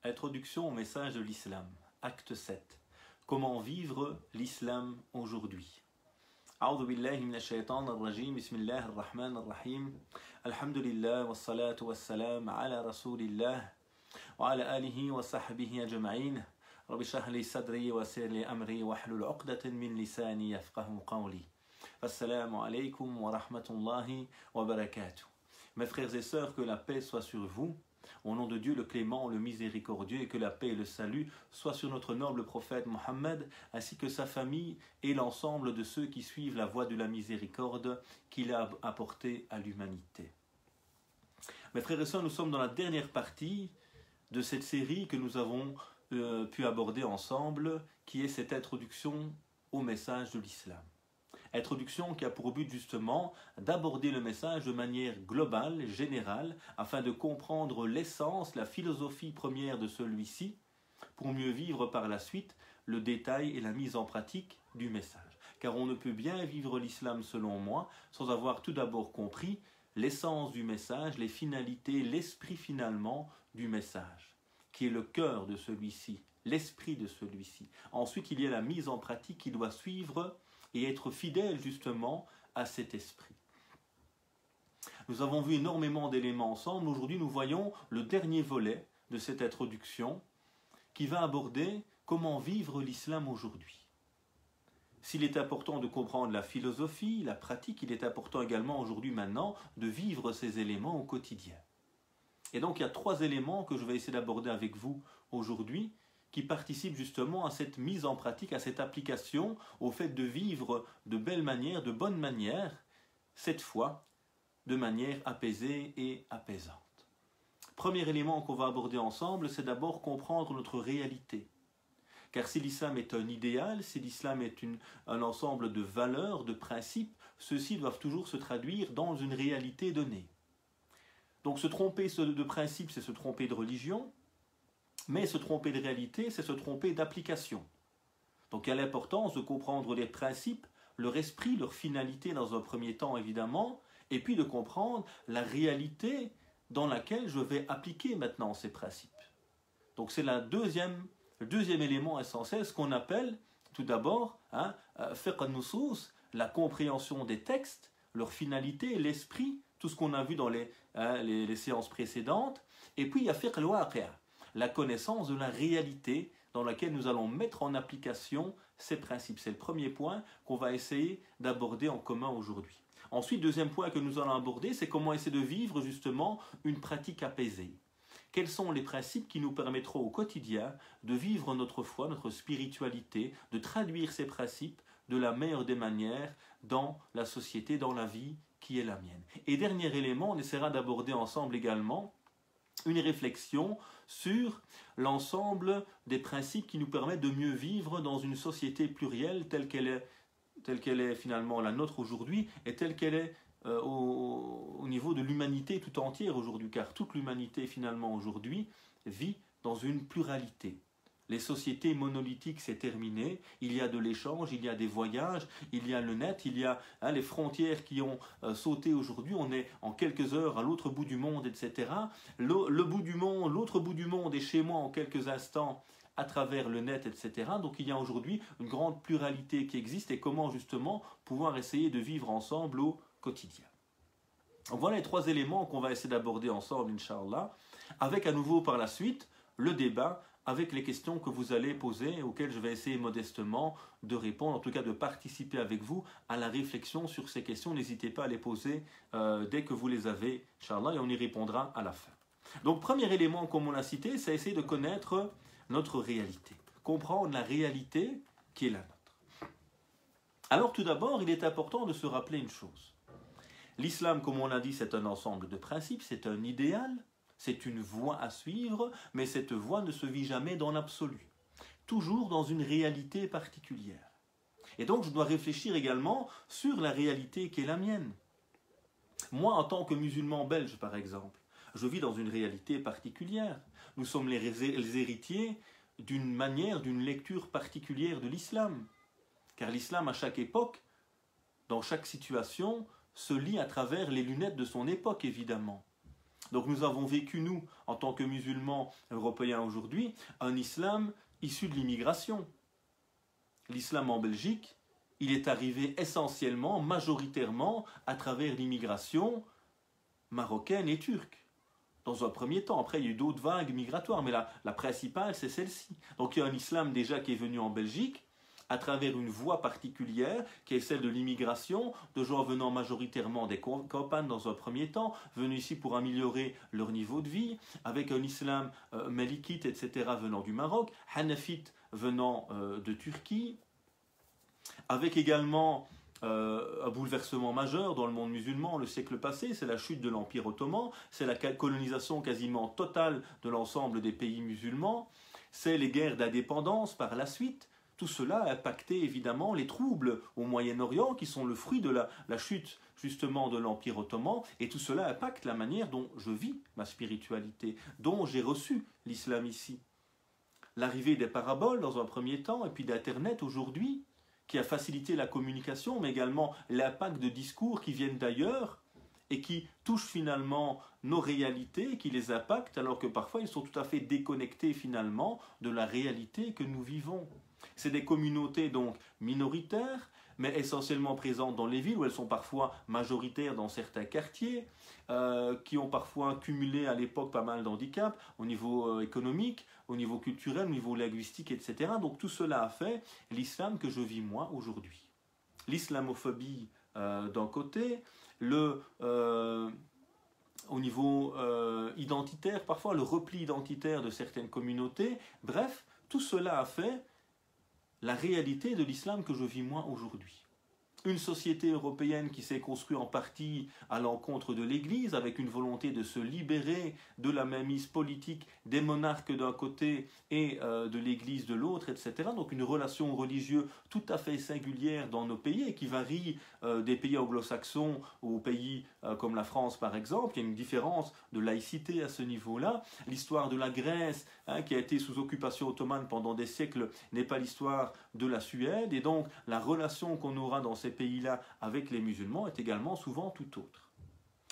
Introduction au message de l'islam, acte 7. Comment vivre l'islam aujourd'hui? أعوذ بالله من الشيطان الرجيم بسم الله الرحمن الرحيم الحمد لله والصلاة والسلام على رسول الله وعلى آله وصحبه أجمعين رب اشرح لي صدري ويسر لي أمري واحلل عقدة من لساني يفقهوا قولي السلام عليكم ورحمة الله وبركاته. Mes frères et sœurs, que la paix soit sur vous. Au nom de Dieu, le clément, le miséricordieux, et que la paix et le salut soient sur notre noble prophète Mohammed, ainsi que sa famille et l'ensemble de ceux qui suivent la voie de la miséricorde qu'il a apportée à l'humanité. Mes frères et sœurs, nous sommes dans la dernière partie de cette série que nous avons pu aborder ensemble, qui est cette introduction au message de l'islam. Introduction qui a pour but justement d'aborder le message de manière globale, générale, afin de comprendre l'essence, la philosophie première de celui-ci, pour mieux vivre par la suite le détail et la mise en pratique du message. Car on ne peut bien vivre l'islam selon moi sans avoir tout d'abord compris l'essence du message, les finalités, l'esprit finalement du message, qui est le cœur de celui-ci, l'esprit de celui-ci. Ensuite, il y a la mise en pratique qui doit suivre et être fidèle justement à cet esprit. Nous avons vu énormément d'éléments ensemble. Aujourd'hui, nous voyons le dernier volet de cette introduction qui va aborder comment vivre l'islam aujourd'hui. S'il est important de comprendre la philosophie, la pratique, il est important également aujourd'hui maintenant de vivre ces éléments au quotidien. Et donc il y a 3 éléments que je vais essayer d'aborder avec vous aujourd'hui, qui participent justement à cette mise en pratique, à cette application, au fait de vivre de belle manière, de bonne manière, cette fois de manière apaisée et apaisante. Premier élément qu'on va aborder ensemble, c'est d'abord comprendre notre réalité. Car si l'islam est un idéal, si l'islam est un ensemble de valeurs, de principes, ceux-ci doivent toujours se traduire dans une réalité donnée. Donc se tromper de principe, c'est se tromper de religion. Mais se tromper de réalité, c'est se tromper d'application. Donc il y a l'importance de comprendre les principes, leur esprit, leur finalité dans un premier temps évidemment, et puis de comprendre la réalité dans laquelle je vais appliquer maintenant ces principes. Donc c'est le deuxième élément essentiel, ce qu'on appelle tout d'abord fiqh an-nusus, la compréhension des textes, leur finalité, l'esprit, tout ce qu'on a vu dans les séances précédentes, et puis il y a fiqh al-waqi', la connaissance de la réalité dans laquelle nous allons mettre en application ces principes. C'est le premier point qu'on va essayer d'aborder en commun aujourd'hui. Ensuite, deuxième point que nous allons aborder, c'est comment essayer de vivre justement une pratique apaisée. Quels sont les principes qui nous permettront au quotidien de vivre notre foi, notre spiritualité, de traduire ces principes de la meilleure des manières dans la société, dans la vie qui est la mienne. Et dernier élément, on essaiera d'aborder ensemble également une réflexion sur l'ensemble des principes qui nous permettent de mieux vivre dans une société plurielle telle qu'elle est finalement la nôtre aujourd'hui et telle qu'elle est au niveau de l'humanité tout entière aujourd'hui, car toute l'humanité finalement aujourd'hui vit dans une pluralité. Les sociétés monolithiques, c'est terminé, il y a de l'échange, il y a des voyages, il y a le net, il y a les frontières qui ont sauté aujourd'hui, on est en quelques heures à l'autre bout du monde, etc. L'autre bout du monde est chez moi en quelques instants à travers le net, etc. Donc il y a aujourd'hui une grande pluralité qui existe et comment justement pouvoir essayer de vivre ensemble au quotidien. Donc voilà les 3 éléments qu'on va essayer d'aborder ensemble, Inch'Allah, avec à nouveau par la suite le débat avec les questions que vous allez poser, auxquelles je vais essayer modestement de répondre, en tout cas de participer avec vous à la réflexion sur ces questions. N'hésitez pas à les poser dès que vous les avez, Inch'Allah, et on y répondra à la fin. Donc, premier élément, comme on l'a cité, c'est essayer de connaître notre réalité, comprendre la réalité qui est la nôtre. Alors, tout d'abord, il est important de se rappeler une chose. L'islam, comme on l'a dit, c'est un ensemble de principes, c'est un idéal. C'est une voie à suivre, mais cette voie ne se vit jamais dans l'absolu. Toujours dans une réalité particulière. Et donc je dois réfléchir également sur la réalité qui est la mienne. Moi, en tant que musulman belge, par exemple, je vis dans une réalité particulière. Nous sommes les héritiers d'une manière, d'une lecture particulière de l'islam. Car l'islam, à chaque époque, dans chaque situation, se lit à travers les lunettes de son époque, évidemment. Donc nous avons vécu, nous, en tant que musulmans européens aujourd'hui, un islam issu de l'immigration. L'islam en Belgique, il est arrivé essentiellement, majoritairement, à travers l'immigration marocaine et turque. Dans un premier temps, après il y a eu d'autres vagues migratoires, mais la principale c'est celle-ci. Donc il y a un islam déjà qui est venu en Belgique, à travers une voie particulière, qui est celle de l'immigration, de gens venant majoritairement des campagnes dans un premier temps, venus ici pour améliorer leur niveau de vie, avec un islam malikite, etc., venant du Maroc, hanafite venant de Turquie, avec également un bouleversement majeur dans le monde musulman le siècle passé, c'est la chute de l'Empire ottoman, c'est la colonisation quasiment totale de l'ensemble des pays musulmans, c'est les guerres d'indépendance par la suite. Tout cela a impacté évidemment les troubles au Moyen-Orient qui sont le fruit de la chute justement de l'Empire ottoman, et tout cela impacte la manière dont je vis ma spiritualité, dont j'ai reçu l'islam ici. L'arrivée des paraboles dans un premier temps, et puis d'Internet aujourd'hui, qui a facilité la communication, mais également l'impact de discours qui viennent d'ailleurs et qui touchent finalement nos réalités, qui les impactent, alors que parfois ils sont tout à fait déconnectés finalement de la réalité que nous vivons. C'est des communautés donc minoritaires, mais essentiellement présentes dans les villes, où elles sont parfois majoritaires dans certains quartiers, qui ont parfois cumulé à l'époque pas mal d'handicaps au niveau économique, au niveau culturel, au niveau linguistique, etc. Donc tout cela a fait l'islam que je vis moi aujourd'hui. L'islamophobie d'un côté, au niveau identitaire, parfois le repli identitaire de certaines communautés, bref, tout cela a fait la réalité de l'islam que je vis moi aujourd'hui. Une société européenne qui s'est construite en partie à l'encontre de l'Église, avec une volonté de se libérer de la mainmise politique des monarques d'un côté et de l'Église de l'autre, etc. Donc une relation religieuse tout à fait singulière dans nos pays et qui varie des pays anglo-saxons aux pays comme la France par exemple. Il y a une différence de laïcité à ce niveau-là. L'histoire de la Grèce, qui a été sous occupation ottomane pendant des siècles, n'est pas l'histoire de la Suède, et donc la relation qu'on aura dans ces pays-là avec les musulmans est également souvent tout autre.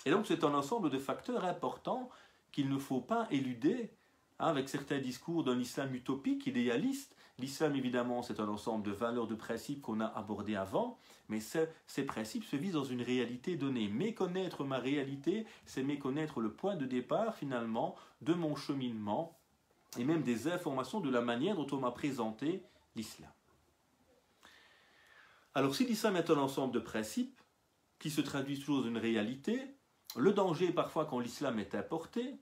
Et donc c'est un ensemble de facteurs importants qu'il ne faut pas éluder avec certains discours d'un islam utopique, idéaliste. L'islam évidemment c'est un ensemble de valeurs, de principes qu'on a abordés avant, mais ces principes se visent dans une réalité donnée. Méconnaître ma réalité, c'est méconnaître le point de départ finalement de mon cheminement et même des informations de la manière dont on m'a présenté l'islam. Alors si l'islam est un ensemble de principes qui se traduisent toujours dans une réalité, le danger parfois quand l'islam est importé,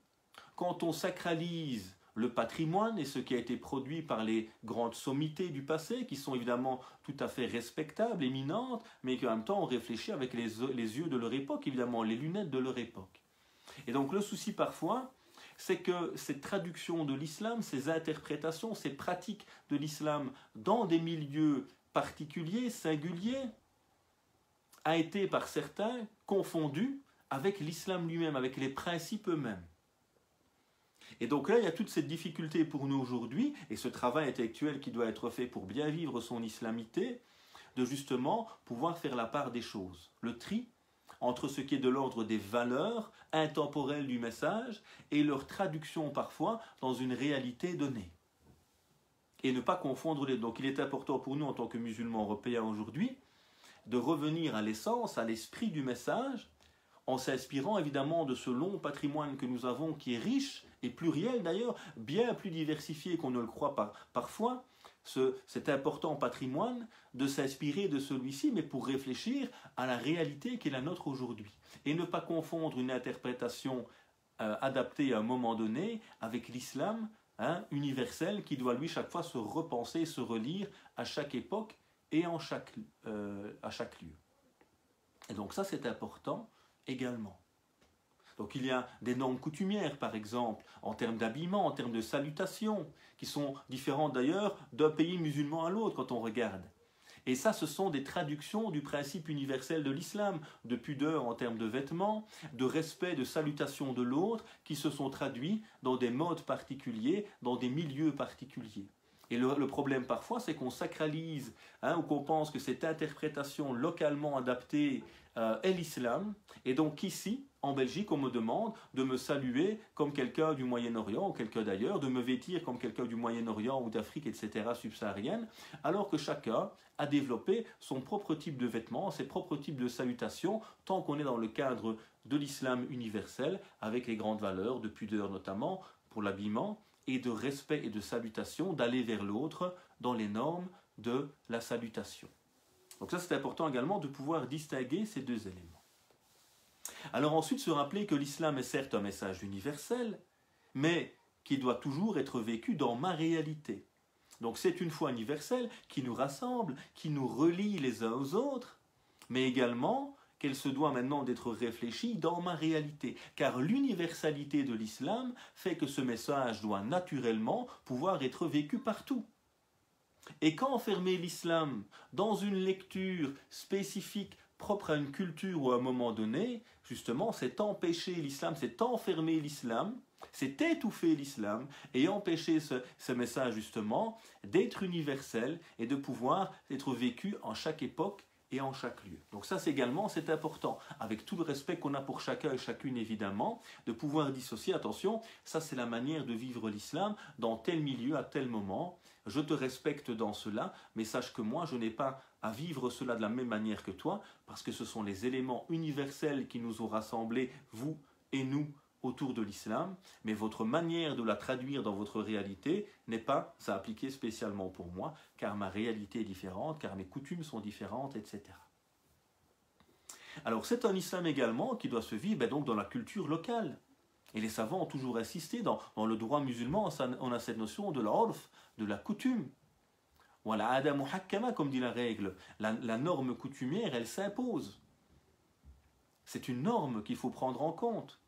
quand on sacralise le patrimoine et ce qui a été produit par les grandes sommités du passé, qui sont évidemment tout à fait respectables, éminentes, mais qu'en même temps on réfléchit avec les yeux de leur époque, évidemment, les lunettes de leur époque. Et donc le souci parfois, c'est que cette traduction de l'islam, ces interprétations, ces pratiques de l'islam dans des milieux particulier, singulier, a été par certains confondu avec l'islam lui-même, avec les principes eux-mêmes. Et donc là, il y a toute cette difficulté pour nous aujourd'hui, et ce travail intellectuel qui doit être fait pour bien vivre son islamité, de justement pouvoir faire la part des choses. Le tri entre ce qui est de l'ordre des valeurs intemporelles du message et leur traduction parfois dans une réalité donnée. Et ne pas confondre les deux. Donc il est important pour nous en tant que musulmans européens aujourd'hui de revenir à l'essence, à l'esprit du message, en s'inspirant évidemment de ce long patrimoine que nous avons qui est riche et pluriel d'ailleurs, bien plus diversifié qu'on ne le croit parfois, cet important patrimoine, de s'inspirer de celui-ci, mais pour réfléchir à la réalité qui est la nôtre aujourd'hui. Et ne pas confondre une interprétation adaptée à un moment donné avec l'islam, universel, qui doit lui chaque fois se repenser, se relire à chaque époque et à chaque lieu. Et donc ça c'est important également. Donc il y a des normes coutumières par exemple, en termes d'habillement, en termes de salutation, qui sont différentes d'ailleurs d'un pays musulman à l'autre quand on regarde. Et ça, ce sont des traductions du principe universel de l'islam, de pudeur en termes de vêtements, de respect, de salutation de l'autre, qui se sont traduits dans des modes particuliers, dans des milieux particuliers. Et le problème parfois, c'est qu'on sacralise, ou qu'on pense que cette interprétation localement adaptée est l'islam. Et donc ici, en Belgique, on me demande de me saluer comme quelqu'un du Moyen-Orient ou quelqu'un d'ailleurs, de me vêtir comme quelqu'un du Moyen-Orient ou d'Afrique, etc., subsaharienne, alors que chacun a développé son propre type de vêtements, ses propres types de salutations, tant qu'on est dans le cadre de l'islam universel, avec les grandes valeurs de pudeur notamment, pour l'habillement, et de respect et de salutation, d'aller vers l'autre dans les normes de la salutation. Donc ça, c'est important également de pouvoir distinguer ces deux éléments. Alors ensuite, se rappeler que l'islam est certes un message universel, mais qui doit toujours être vécu dans ma réalité. Donc c'est une foi universelle qui nous rassemble, qui nous relie les uns aux autres, mais également qu'elle se doit maintenant d'être réfléchie dans ma réalité. Car l'universalité de l'islam fait que ce message doit naturellement pouvoir être vécu partout. Et quand enfermer l'islam dans une lecture spécifique propre à une culture ou à un moment donné, justement, c'est empêcher l'islam, c'est enfermer l'islam, c'est étouffer l'islam et empêcher ce message justement d'être universel et de pouvoir être vécu en chaque époque et en chaque lieu. Donc ça c'est important, avec tout le respect qu'on a pour chacun et chacune évidemment, de pouvoir dissocier, attention, ça c'est la manière de vivre l'islam dans tel milieu, à tel moment, je te respecte dans cela, mais sache que moi je n'ai pas à vivre cela de la même manière que toi, parce que ce sont les éléments universels qui nous ont rassemblés, vous et nous, autour de l'islam, mais votre manière de la traduire dans votre réalité n'est pas à appliquer spécialement pour moi, car ma réalité est différente, car mes coutumes sont différentes, etc. Alors c'est un islam également qui doit se vivre donc dans la culture locale. Et les savants ont toujours insisté, dans le droit musulman, on a cette notion de l'urf, de la coutume. Voilà, ada muhakkama, comme dit la règle. La norme coutumière, elle s'impose. C'est une norme qu'il faut prendre en compte.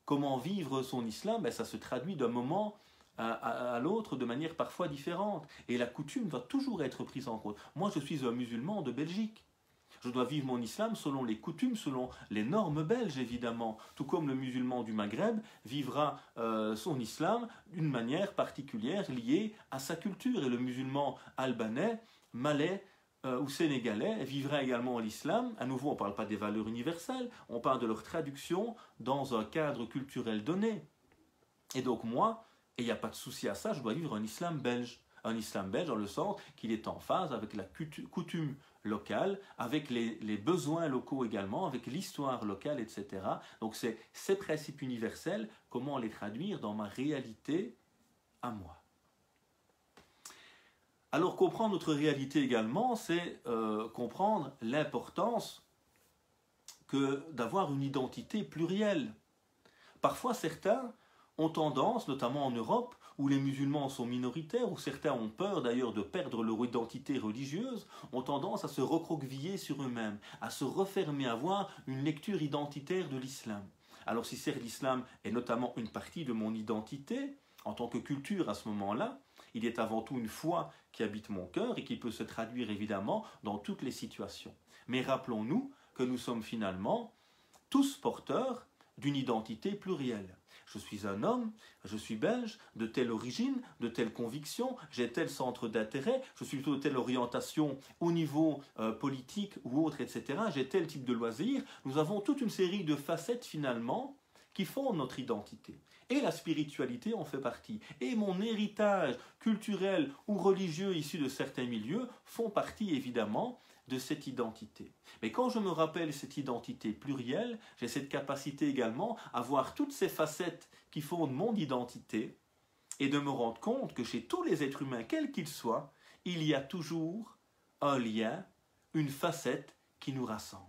Comment vivre son islam, ça se traduit d'un moment à l'autre de manière parfois différente. Et la coutume doit toujours être prise en compte. Moi, je suis un musulman de Belgique. Je dois vivre mon islam selon les coutumes, selon les normes belges, évidemment. Tout comme le musulman du Maghreb vivra son islam d'une manière particulière liée à sa culture. Et le musulman albanais, malais, ou sénégalais vivraient également l'islam. À nouveau, on ne parle pas des valeurs universelles, on parle de leur traduction dans un cadre culturel donné. Et donc moi, et il n'y a pas de souci à ça, je dois vivre un islam belge. Un islam belge dans le sens qu'il est en phase avec la coutume locale, avec les besoins locaux également, avec l'histoire locale, etc. Donc c'est ces principes universels, comment les traduire dans ma réalité à moi. Alors comprendre notre réalité également, c'est comprendre l'importance d'avoir une identité plurielle. Parfois certains ont tendance, notamment en Europe, où les musulmans sont minoritaires, où certains ont peur d'ailleurs de perdre leur identité religieuse, ont tendance à se recroqueviller sur eux-mêmes, à se refermer, à avoir une lecture identitaire de l'islam. Alors si certes l'islam est notamment une partie de mon identité, en tant que culture à ce moment-là, il est avant tout une foi qui habite mon cœur et qui peut se traduire évidemment dans toutes les situations. Mais rappelons-nous que nous sommes finalement tous porteurs d'une identité plurielle. Je suis un homme, je suis belge, de telle origine, de telle conviction, j'ai tel centre d'intérêt, je suis plutôt de telle orientation au niveau politique ou autre, etc. J'ai tel type de loisir. Nous avons toute une série de facettes finalement qui font notre identité. Et la spiritualité en fait partie. Et mon héritage culturel ou religieux issu de certains milieux font partie évidemment de cette identité. Mais quand je me rappelle cette identité plurielle, j'ai cette capacité également à voir toutes ces facettes qui font mon identité et de me rendre compte que chez tous les êtres humains, quels qu'ils soient, il y a toujours un lien, une facette qui nous rassemble.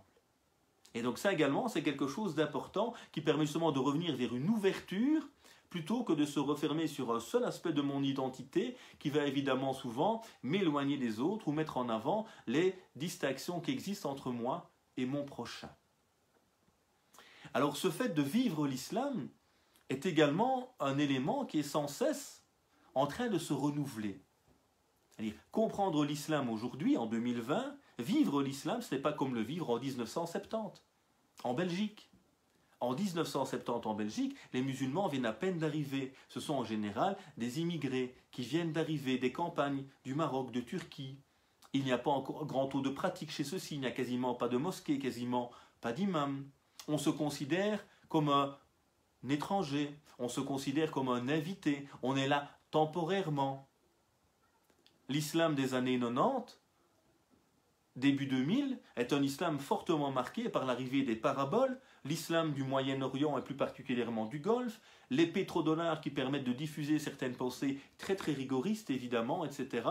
Et donc ça également, c'est quelque chose d'important qui permet justement de revenir vers une ouverture plutôt que de se refermer sur un seul aspect de mon identité qui va évidemment souvent m'éloigner des autres ou mettre en avant les distinctions qui existent entre moi et mon prochain. Alors ce fait de vivre l'islam est également un élément qui est sans cesse en train de se renouveler. C'est-à-dire, comprendre l'islam aujourd'hui, en 2020, vivre l'islam, ce n'est pas comme le vivre en 1970, en Belgique, En 1970 en Belgique, les musulmans viennent à peine d'arriver. Ce sont en général des immigrés qui viennent d'arriver des campagnes du Maroc, de Turquie. Il n'y a pas encore grand taux de pratique chez ceux-ci, il n'y a quasiment pas de mosquée, quasiment pas d'imam. On se considère comme un étranger, on se considère comme un invité, on est là temporairement. L'islam des années 90, début 2000, est un islam fortement marqué par l'arrivée des paraboles, l'islam du Moyen-Orient et plus particulièrement du Golfe, les pétrodollars qui permettent de diffuser certaines pensées très très rigoristes évidemment, etc.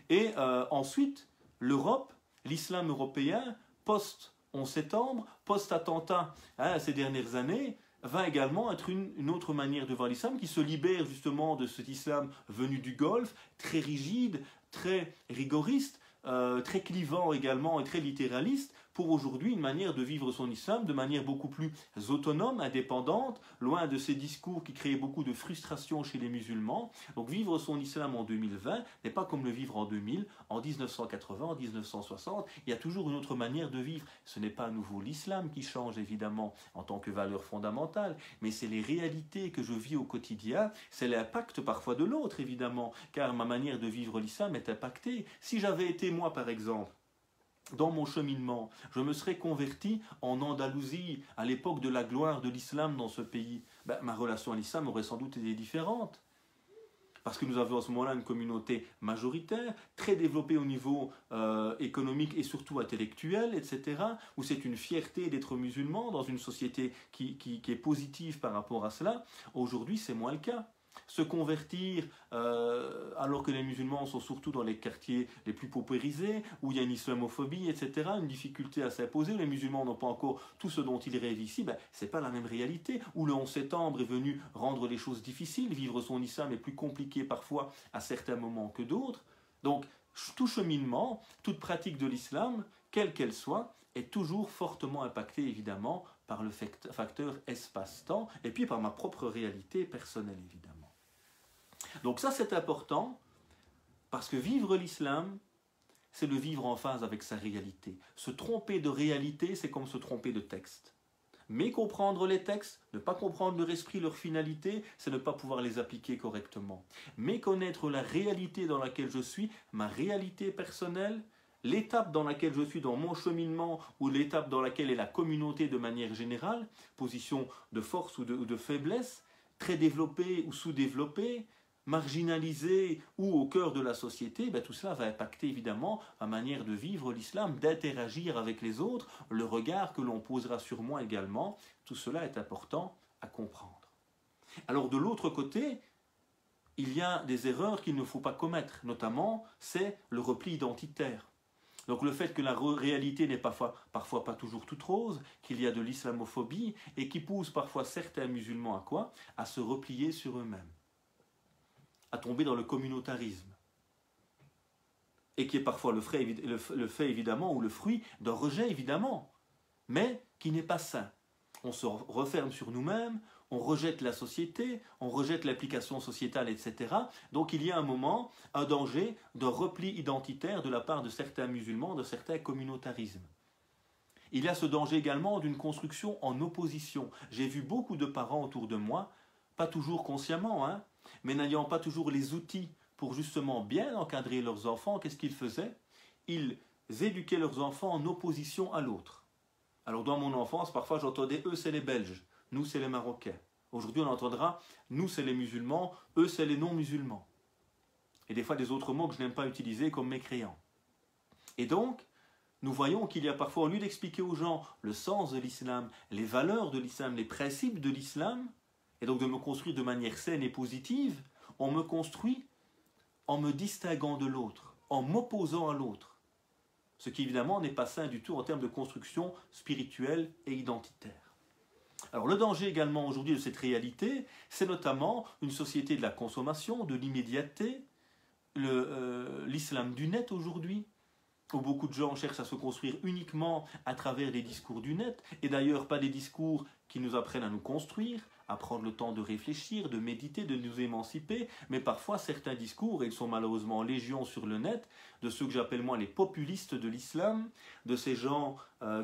Et ensuite, l'Europe, l'islam européen, post-11 septembre, post-attentat ces dernières années, va également être une autre manière de voir l'islam qui se libère justement de cet islam venu du Golfe, très rigide, très rigoriste, très clivant également et très littéraliste, pour aujourd'hui une manière de vivre son islam de manière beaucoup plus autonome, indépendante, loin de ces discours qui créaient beaucoup de frustration chez les musulmans. Donc vivre son islam en 2020 n'est pas comme le vivre en 2000, en 1980, en 1960. Il y a toujours une autre manière de vivre. Ce n'est pas à nouveau l'islam qui change évidemment en tant que valeur fondamentale, mais c'est les réalités que je vis au quotidien, c'est l'impact parfois de l'autre évidemment, car ma manière de vivre l'islam est impactée. Si j'avais été moi par exemple, dans mon cheminement, je me serais converti en Andalousie, à l'époque de la gloire de l'islam dans ce pays. Ma relation à l'islam aurait sans doute été différente. Parce que nous avions à ce moment-là une communauté majoritaire, très développée au niveau économique et surtout intellectuel, etc., où c'est une fierté d'être musulman dans une société qui est positive par rapport à cela. Aujourd'hui, c'est moins le cas. Se convertir alors que les musulmans sont surtout dans les quartiers les plus paupérisés, où il y a une islamophobie, etc., une difficulté à s'imposer, les musulmans n'ont pas encore tout ce dont ils rêvent ici, c'est pas la même réalité, où le 11 septembre est venu rendre les choses difficiles, vivre son islam est plus compliqué parfois à certains moments que d'autres. Donc tout cheminement, toute pratique de l'islam, quelle qu'elle soit, est toujours fortement impactée évidemment par le facteur espace-temps et puis par ma propre réalité personnelle évidemment. Donc ça c'est important parce que vivre l'islam, c'est le vivre en phase avec sa réalité. Se tromper de réalité, c'est comme se tromper de texte. Mais comprendre les textes, ne pas comprendre leur esprit, leur finalité, c'est ne pas pouvoir les appliquer correctement. Mais connaître la réalité dans laquelle je suis, ma réalité personnelle, l'étape dans laquelle je suis dans mon cheminement ou l'étape dans laquelle est la communauté de manière générale, position de force ou de faiblesse, très développée ou sous-développée, marginalisée ou au cœur de la société, tout cela va impacter évidemment ma manière de vivre l'islam, d'interagir avec les autres, le regard que l'on posera sur moi également. Tout cela est important à comprendre. Alors de l'autre côté, il y a des erreurs qu'il ne faut pas commettre, notamment c'est le repli identitaire. Donc le fait que la réalité n'est parfois pas toujours toute rose, qu'il y a de l'islamophobie et qui pousse parfois certains musulmans à quoi? À se replier sur eux-mêmes, à tomber dans le communautarisme. Et qui est parfois le fait évidemment ou le fruit d'un rejet évidemment, mais qui n'est pas sain. On se referme sur nous-mêmes, on rejette la société, on rejette l'application sociétale, etc. Donc il y a un moment, un danger d'un repli identitaire de la part de certains musulmans, de certains communautarismes. Il y a ce danger également d'une construction en opposition. J'ai vu beaucoup de parents autour de moi, pas toujours consciemment, mais n'ayant pas toujours les outils pour justement bien encadrer leurs enfants. Qu'est-ce qu'ils faisaient? Ils éduquaient leurs enfants en opposition à l'autre. Alors dans mon enfance, parfois j'entendais « eux c'est les Belges ». Nous, c'est les Marocains. Aujourd'hui, on entendra « nous, c'est les musulmans, eux, c'est les non-musulmans ». Et des fois, des autres mots que je n'aime pas utiliser comme mécréants. Et donc, nous voyons qu'il y a parfois, au lieu d'expliquer aux gens le sens de l'islam, les valeurs de l'islam, les principes de l'islam, et donc de me construire de manière saine et positive, on me construit en me distinguant de l'autre, en m'opposant à l'autre. Ce qui, évidemment, n'est pas sain du tout en termes de construction spirituelle et identitaire. Alors le danger également aujourd'hui de cette réalité, c'est notamment une société de la consommation, de l'immédiateté, l'islam du net aujourd'hui, où beaucoup de gens cherchent à se construire uniquement à travers les discours du net, et d'ailleurs pas des discours qui nous apprennent à nous construire, à prendre le temps de réfléchir, de méditer, de nous émanciper, mais parfois certains discours, et ils sont malheureusement légion sur le net, de ceux que j'appelle moi les populistes de l'islam, de ces gens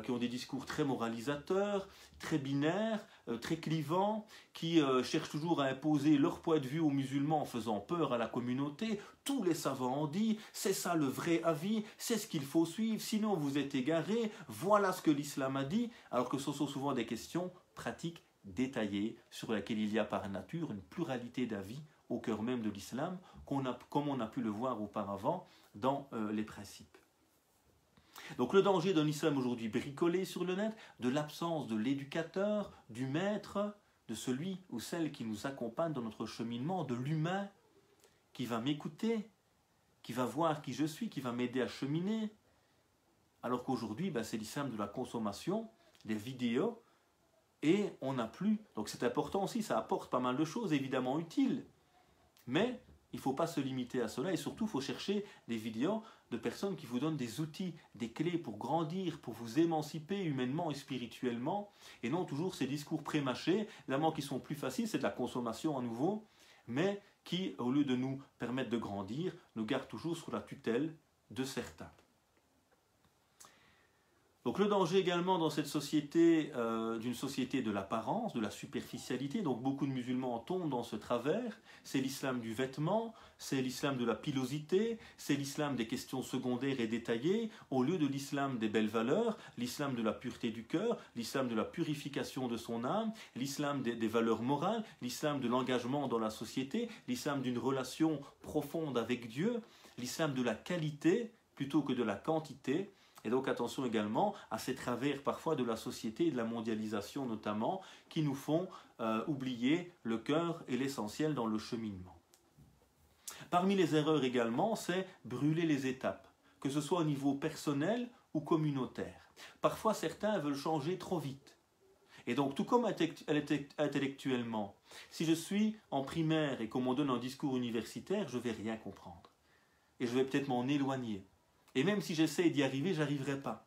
qui ont des discours très moralisateurs, très binaires, très clivants, qui cherchent toujours à imposer leur point de vue aux musulmans en faisant peur à la communauté. Tous les savants ont dit, c'est ça le vrai avis, c'est ce qu'il faut suivre, sinon vous êtes égarés, voilà ce que l'islam a dit, alors que ce sont souvent des questions pratiques, détaillées, sur lesquelles il y a par nature une pluralité d'avis au cœur même de l'islam, comme on a pu le voir auparavant dans les principes. Donc le danger d'un islam aujourd'hui bricolé sur le net, de l'absence de l'éducateur, du maître, de celui ou celle qui nous accompagne dans notre cheminement, de l'humain qui va m'écouter, qui va voir qui je suis, qui va m'aider à cheminer. Alors qu'aujourd'hui, c'est l'islam de la consommation, des vidéos, et on n'a plus. Donc c'est important aussi, ça apporte pas mal de choses évidemment utiles. Mais il ne faut pas se limiter à cela, et surtout il faut chercher des vidéos de personnes qui vous donnent des outils, des clés pour grandir, pour vous émanciper humainement et spirituellement, et non toujours ces discours prémâchés, évidemment qui sont plus faciles, c'est de la consommation à nouveau, mais qui, au lieu de nous permettre de grandir, nous gardent toujours sous la tutelle de certains. Donc le danger également dans cette société, d'une société de l'apparence, de la superficialité, donc beaucoup de musulmans tombent dans ce travers, c'est l'islam du vêtement, c'est l'islam de la pilosité, c'est l'islam des questions secondaires et détaillées, au lieu de l'islam des belles valeurs, l'islam de la pureté du cœur, l'islam de la purification de son âme, l'islam des valeurs morales, l'islam de l'engagement dans la société, l'islam d'une relation profonde avec Dieu, l'islam de la qualité plutôt que de la quantité. Et donc attention également à ces travers parfois de la société et de la mondialisation notamment qui nous font oublier le cœur et l'essentiel dans le cheminement. Parmi les erreurs également, c'est brûler les étapes, que ce soit au niveau personnel ou communautaire. Parfois certains veulent changer trop vite. Et donc tout comme intellectuellement, si je suis en primaire et qu'on me donne un discours universitaire, je ne vais rien comprendre. Et je vais peut-être m'en éloigner. Et même si j'essaie d'y arriver, je n'arriverai pas.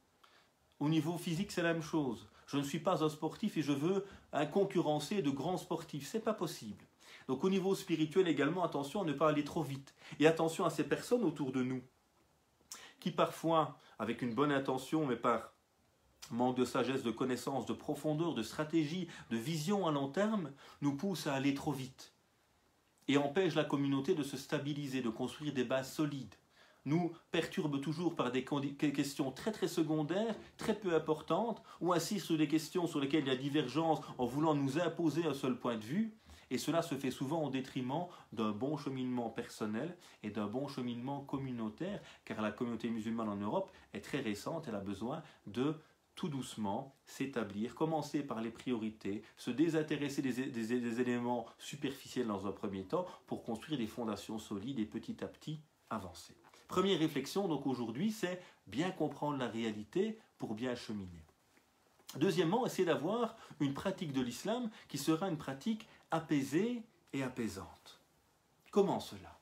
Au niveau physique, c'est la même chose. Je ne suis pas un sportif et je veux concurrencer de grands sportifs. Ce n'est pas possible. Donc au niveau spirituel également, attention à ne pas aller trop vite. Et attention à ces personnes autour de nous qui parfois, avec une bonne intention, mais par manque de sagesse, de connaissance, de profondeur, de stratégie, de vision à long terme, nous poussent à aller trop vite. Et empêchent la communauté de se stabiliser, de construire des bases solides. Nous perturbe toujours par des questions très très secondaires, très peu importantes, ou insiste sur des questions sur lesquelles il y a divergence en voulant nous imposer un seul point de vue, et cela se fait souvent au détriment d'un bon cheminement personnel et d'un bon cheminement communautaire, car la communauté musulmane en Europe est très récente, elle a besoin de tout doucement s'établir, commencer par les priorités, se désintéresser des éléments superficiels dans un premier temps pour construire des fondations solides et petit à petit avancer. Première réflexion donc aujourd'hui, c'est bien comprendre la réalité pour bien cheminer. Deuxièmement, essayer d'avoir une pratique de l'islam qui sera une pratique apaisée et apaisante. Comment cela ?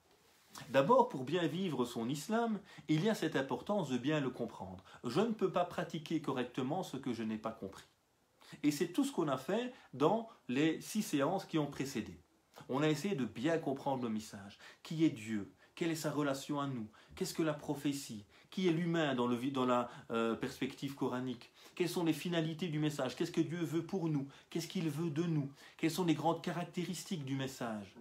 D'abord, pour bien vivre son islam, il y a cette importance de bien le comprendre. Je ne peux pas pratiquer correctement ce que je n'ai pas compris. Et c'est tout ce qu'on a fait dans les 6 séances qui ont précédé. On a essayé de bien comprendre le message. Qui est Dieu ? Quelle est sa relation à nous? Qu'est-ce que la prophétie? Qui est l'humain dans la perspective coranique? Quelles sont les finalités du message? Qu'est-ce que Dieu veut pour nous? Qu'est-ce qu'il veut de nous? Quelles sont les grandes caractéristiques du message?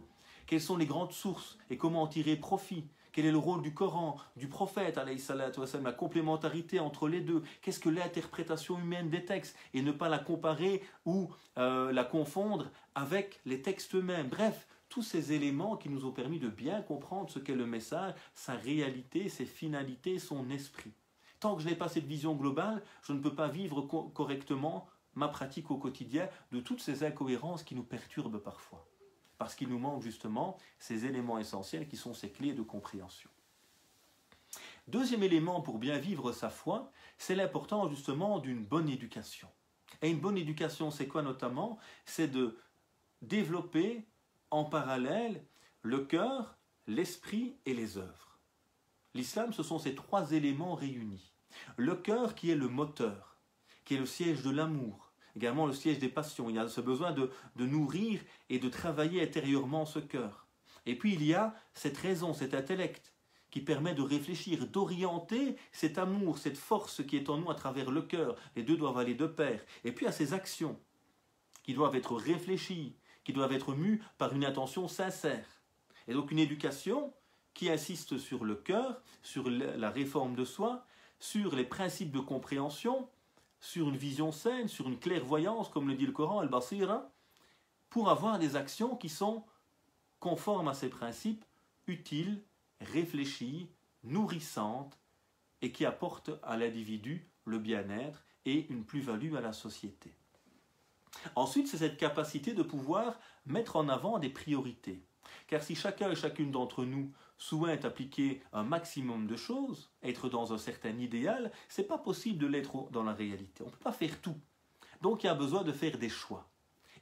Quelles sont les grandes sources et comment en tirer profit? Quel est le rôle du Coran, du prophète, alayhi salatu wa sallam, la complémentarité entre les deux? Qu'est-ce que l'interprétation humaine des textes? Et ne pas la comparer ou la confondre avec les textes eux-mêmes. Bref, tous ces éléments qui nous ont permis de bien comprendre ce qu'est le message, sa réalité, ses finalités, son esprit. Tant que je n'ai pas cette vision globale, je ne peux pas vivre correctement ma pratique au quotidien de toutes ces incohérences qui nous perturbent parfois. Parce qu'il nous manque justement ces éléments essentiels qui sont ces clés de compréhension. Deuxième élément pour bien vivre sa foi, c'est l'importance justement d'une bonne éducation. Et une bonne éducation, c'est quoi notamment? C'est de développer en parallèle le cœur, l'esprit et les œuvres. L'islam, ce sont ces 3 éléments réunis. Le cœur qui est le moteur, qui est le siège de l'amour, également le siège des passions. Il y a ce besoin de nourrir et de travailler intérieurement ce cœur. Et puis il y a cette raison, cet intellect, qui permet de réfléchir, d'orienter cet amour, cette force qui est en nous à travers le cœur. Les deux doivent aller de pair. Et puis à ces actions qui doivent être réfléchies, qui doivent être mues par une intention sincère. Et donc une éducation qui insiste sur le cœur, sur la réforme de soi, sur les principes de compréhension, sur une vision saine, sur une clairvoyance, comme le dit le Coran, al-Basira, pour avoir des actions qui sont conformes à ces principes, utiles, réfléchies, nourrissantes, et qui apportent à l'individu le bien-être et une plus-value à la société. Ensuite, c'est cette capacité de pouvoir mettre en avant des priorités. Car si chacun et chacune d'entre nous souhaite appliquer un maximum de choses, être dans un certain idéal, ce n'est pas possible de l'être dans la réalité. On ne peut pas faire tout. Donc il y a besoin de faire des choix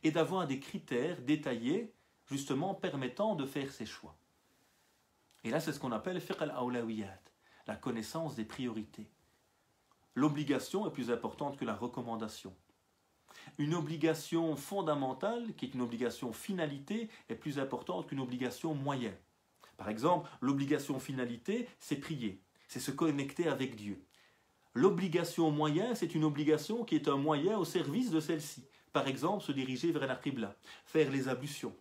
et d'avoir des critères détaillés, justement permettant de faire ces choix. Et là, c'est ce qu'on appelle fiqh al-awlawiyat, la connaissance des priorités. L'obligation est plus importante que la recommandation. Une obligation fondamentale, qui est une obligation finalité, est plus importante qu'une obligation moyen. Par exemple, l'obligation finalité, c'est prier, c'est se connecter avec Dieu. L'obligation moyen, c'est une obligation qui est un moyen au service de celle-ci. Par exemple, se diriger vers la qibla, faire les ablutions.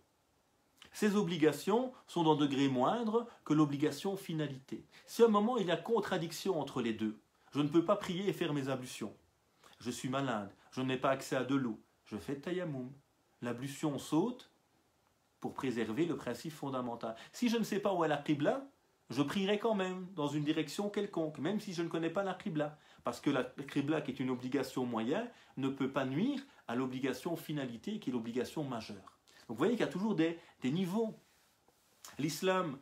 Ces obligations sont d'un degré moindre que l'obligation finalité. Si à un moment il y a contradiction entre les deux, je ne peux pas prier et faire mes ablutions. Je suis malade, je n'ai pas accès à de l'eau, je fais tayammum. L'ablution saute pour préserver le principe fondamental. Si je ne sais pas où est la qibla, je prierai quand même dans une direction quelconque, même si je ne connais pas la qibla. Parce que la qibla, qui est une obligation moyenne, ne peut pas nuire à l'obligation finalité, qui est l'obligation majeure. Donc vous voyez qu'il y a toujours des niveaux. L'islam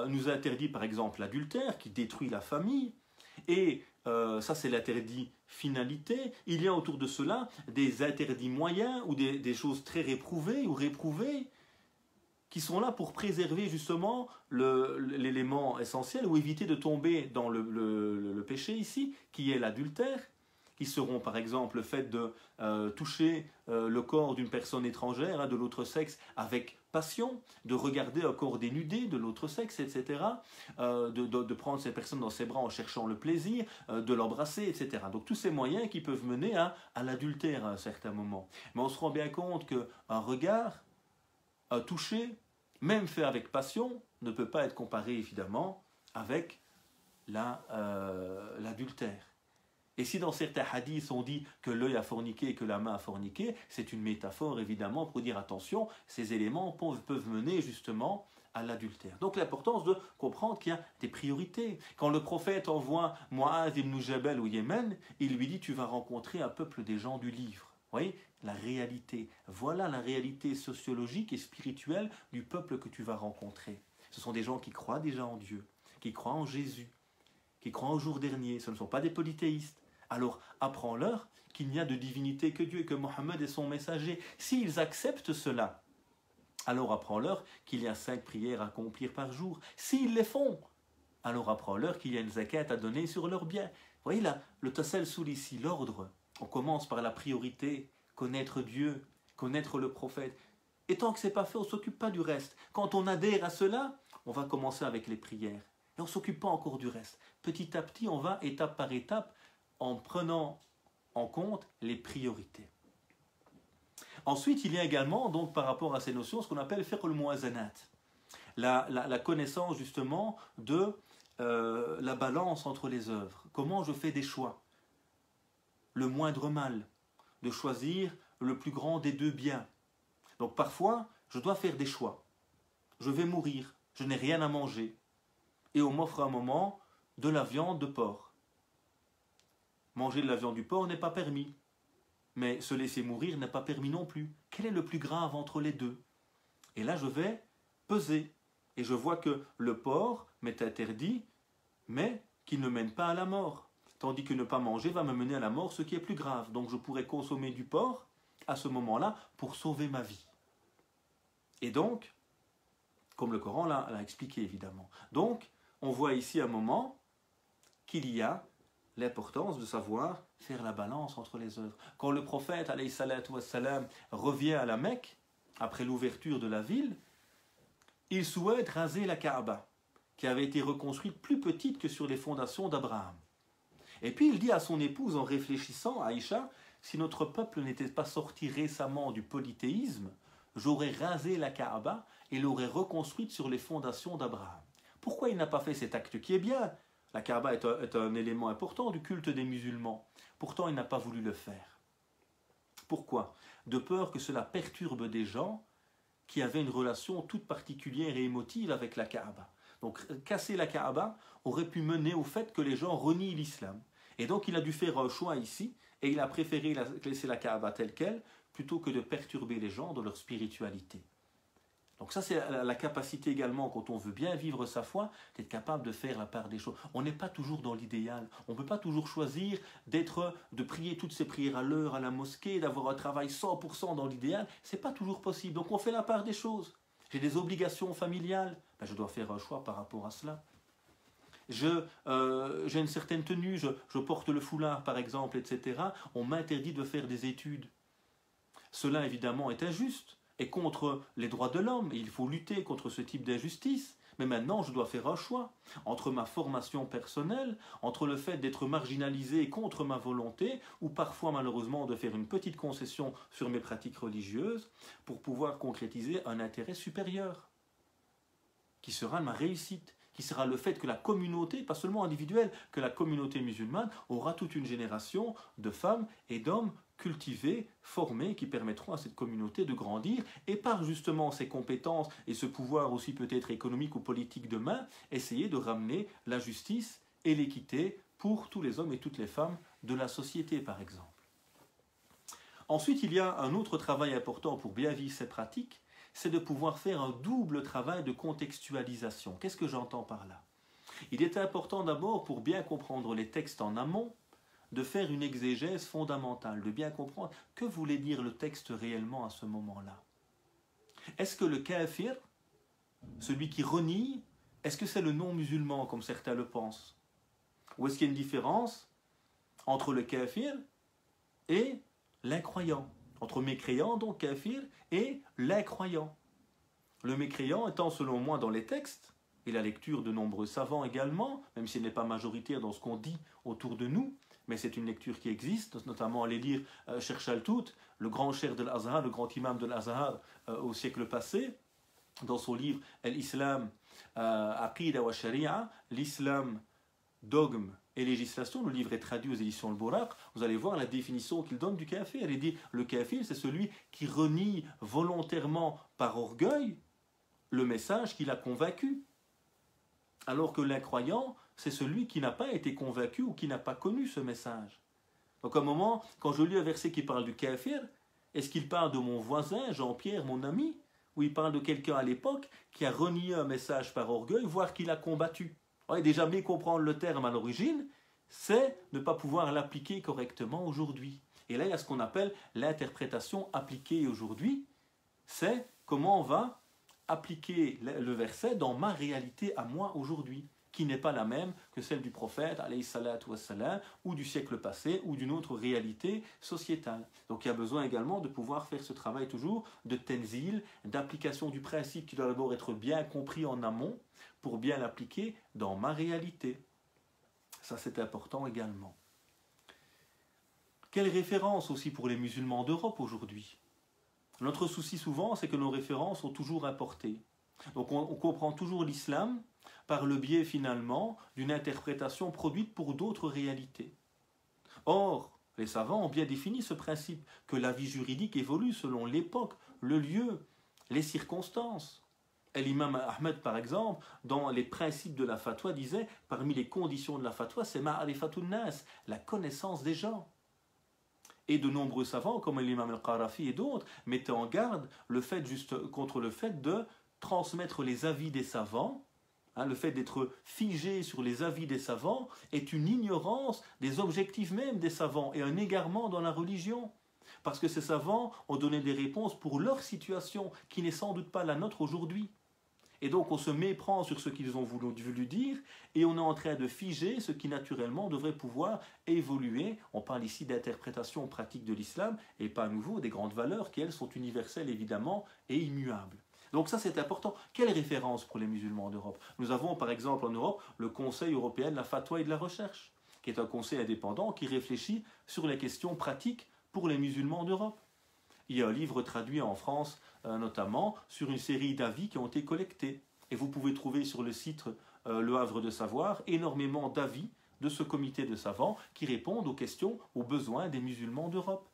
nous interdit par exemple l'adultère, qui détruit la famille, et ça c'est l'interdit finalité. Il y a autour de cela des interdits moyens ou des choses très réprouvées ou réprouvées qui sont là pour préserver justement l'élément essentiel ou éviter de tomber dans le péché ici, qui est l'adultère, qui seront par exemple le fait de toucher le corps d'une personne étrangère, de l'autre sexe, avec passion, de regarder un corps dénudé de l'autre sexe, etc., de prendre cette personne dans ses bras en cherchant le plaisir, de l'embrasser, etc. Donc tous ces moyens qui peuvent mener à l'adultère à un certain moment. Mais on se rend bien compte qu'un regard, un toucher, même fait avec passion, ne peut pas être comparé évidemment avec l'adultère. Et si dans certains hadiths on dit que l'œil a forniqué et que la main a forniqué, c'est une métaphore évidemment pour dire attention, ces éléments peuvent mener justement à l'adultère. Donc l'importance de comprendre qu'il y a des priorités. Quand le prophète envoie Mu'adh ibn Jabal au Yémen, il lui dit tu vas rencontrer un peuple des gens du livre. Vous voyez, la réalité. Voilà la réalité sociologique et spirituelle du peuple que tu vas rencontrer. Ce sont des gens qui croient déjà en Dieu, qui croient en Jésus, qui croient au jour dernier. Ce ne sont pas des polythéistes. Alors apprends-leur qu'il n'y a de divinité que Dieu et que Mohammed est son messager. S'ils acceptent cela, alors apprends-leur qu'il y a 5 prières à accomplir par jour. S'ils les font, alors apprends-leur qu'il y a une zakat à donner sur leurs biens. Vous voyez là, le tasalsul ici, l'ordre. On commence par la priorité, connaître Dieu, connaître le prophète. Et tant que ce n'est pas fait, on ne s'occupe pas du reste. Quand on adhère à cela, on va commencer avec les prières. Et on ne s'occupe pas encore du reste. Petit à petit, on va étape par étape en prenant en compte les priorités. Ensuite, il y a également, donc, par rapport à ces notions, ce qu'on appelle fiqh al-muwazanat. La connaissance justement de la balance entre les œuvres. Comment je fais des choix. Le moindre mal. De choisir le plus grand des deux biens. Donc parfois, je dois faire des choix. Je vais mourir, je n'ai rien à manger. Et on m'offre un moment de la viande de porc. Manger de la viande du porc n'est pas permis. Mais se laisser mourir n'est pas permis non plus. Quel est le plus grave entre les deux? Et là, je vais peser. Et je vois que le porc m'est interdit, mais qu'il ne mène pas à la mort. Tandis que ne pas manger va me mener à la mort, ce qui est plus grave. Donc je pourrais consommer du porc à ce moment-là pour sauver ma vie. Et donc, comme le Coran l'a expliqué évidemment. Donc, on voit ici un moment qu'il y a l'importance de savoir faire la balance entre les œuvres. Quand le prophète, alayhi salatu wassalam, revient à la Mecque, après l'ouverture de la ville, il souhaite raser la Kaaba, qui avait été reconstruite plus petite que sur les fondations d'Abraham. Et puis il dit à son épouse, en réfléchissant, Aïcha, si notre peuple n'était pas sorti récemment du polythéisme, j'aurais rasé la Kaaba et l'aurais reconstruite sur les fondations d'Abraham. Pourquoi il n'a pas fait cet acte qui est bien? La Kaaba est un élément important du culte des musulmans. Pourtant, il n'a pas voulu le faire. Pourquoi? De peur que cela perturbe des gens qui avaient une relation toute particulière et émotive avec la Kaaba. Donc, casser la Kaaba aurait pu mener au fait que les gens renient l'islam. Et donc, il a dû faire un choix ici, et il a préféré laisser la Kaaba telle qu'elle, plutôt que de perturber les gens dans leur spiritualité. Donc ça, c'est la capacité également, quand on veut bien vivre sa foi, d'être capable de faire la part des choses. On n'est pas toujours dans l'idéal. On ne peut pas toujours choisir de prier toutes ses prières à l'heure à la mosquée, d'avoir un travail 100% dans l'idéal. Ce n'est pas toujours possible. Donc on fait la part des choses. J'ai des obligations familiales. Ben, je dois faire un choix par rapport à cela. J'ai une certaine tenue, je porte le foulard par exemple, etc. On m'interdit de faire des études. Cela évidemment est injuste et contre les droits de l'homme. Il faut lutter contre ce type d'injustice. Mais maintenant, je dois faire un choix entre ma formation personnelle, entre le fait d'être marginalisé contre ma volonté, ou parfois malheureusement de faire une petite concession sur mes pratiques religieuses pour pouvoir concrétiser un intérêt supérieur, qui sera ma réussite, qui sera le fait que la communauté, pas seulement individuelle, que la communauté musulmane aura toute une génération de femmes et d'hommes cultivés, formés, qui permettront à cette communauté de grandir et par justement ses compétences et ce pouvoir aussi peut-être économique ou politique demain, essayer de ramener la justice et l'équité pour tous les hommes et toutes les femmes de la société par exemple. Ensuite, il y a un autre travail important pour bien vivre ces pratiques, c'est de pouvoir faire un double travail de contextualisation. Qu'est-ce que j'entends par là? Il est important d'abord, pour bien comprendre les textes en amont, de faire une exégèse fondamentale, de bien comprendre que voulait dire le texte réellement à ce moment-là. Est-ce que le kafir, celui qui renie, est-ce que c'est le non-musulman comme certains le pensent? Ou est-ce qu'il y a une différence entre le kafir et l'incroyant? Entre mécréant, donc kafir, et l'incroyant. Le mécréant étant, selon moi, dans les textes, et la lecture de nombreux savants également, même s'il n'est pas majoritaire dans ce qu'on dit autour de nous, mais c'est une lecture qui existe, notamment aller lire Cheikh Chaltout, le grand cheikh de l'Azhar, le grand imam de l'Azhar au siècle passé, dans son livre Al-Islam, Aqida wa Sharia, l'islam, dogme et législation, le livre est traduit aux éditions Le Bouraq, vous allez voir la définition qu'il donne du kafir. Il dit, le kafir, c'est celui qui renie volontairement par orgueil le message qu'il a convaincu. Alors que l'incroyant, c'est celui qui n'a pas été convaincu ou qui n'a pas connu ce message. Donc à un moment, quand je lis un verset qui parle du kafir, est-ce qu'il parle de mon voisin, Jean-Pierre, mon ami, ou il parle de quelqu'un à l'époque qui a renié un message par orgueil, voire qui l'a combattu? Et déjà mécomprendre le terme à l'origine, c'est ne pas pouvoir l'appliquer correctement aujourd'hui. Et là, il y a ce qu'on appelle l'interprétation appliquée aujourd'hui. C'est comment on va appliquer le verset dans ma réalité à moi aujourd'hui, qui n'est pas la même que celle du prophète, alayhi salatu wassalam, ou du siècle passé, ou d'une autre réalité sociétale. Donc il y a besoin également de pouvoir faire ce travail toujours de tenzil, d'application du principe qui doit d'abord être bien compris en amont, pour bien l'appliquer dans ma réalité. Ça, c'est important également. Quelle référence aussi pour les musulmans d'Europe aujourd'hui? Notre souci souvent, c'est que nos références sont toujours importées. Donc on comprend toujours l'islam par le biais finalement d'une interprétation produite pour d'autres réalités. Or, les savants ont bien défini ce principe, que la vie juridique évolue selon l'époque, le lieu, les circonstances. Et l'imam Ahmed, par exemple, dans les principes de la fatwa, disait, parmi les conditions de la fatwa, c'est ma'arifatun nas, la connaissance des gens. Et de nombreux savants, comme l'imam al-Qarafi et d'autres, mettaient en garde contre le fait de transmettre les avis des savants. Le fait d'être figé sur les avis des savants est une ignorance des objectifs même des savants et un égarement dans la religion. Parce que ces savants ont donné des réponses pour leur situation, qui n'est sans doute pas la nôtre aujourd'hui. Et donc on se méprend sur ce qu'ils ont voulu dire et on est en train de figer ce qui naturellement devrait pouvoir évoluer. On parle ici d'interprétation pratique de l'islam et pas à nouveau des grandes valeurs qui elles sont universelles évidemment et immuables. Donc ça c'est important. Quelle référence pour les musulmans d'Europe? Nous avons par exemple en Europe le Conseil européen de la fatwa et de la recherche, qui est un conseil indépendant qui réfléchit sur les questions pratiques pour les musulmans d'Europe. Il y a un livre traduit en France notamment sur une série d'avis qui ont été collectés. Et vous pouvez trouver sur le site Le Havre de Savoir énormément d'avis de ce comité de savants qui répondent aux questions, aux besoins des musulmans d'Europe.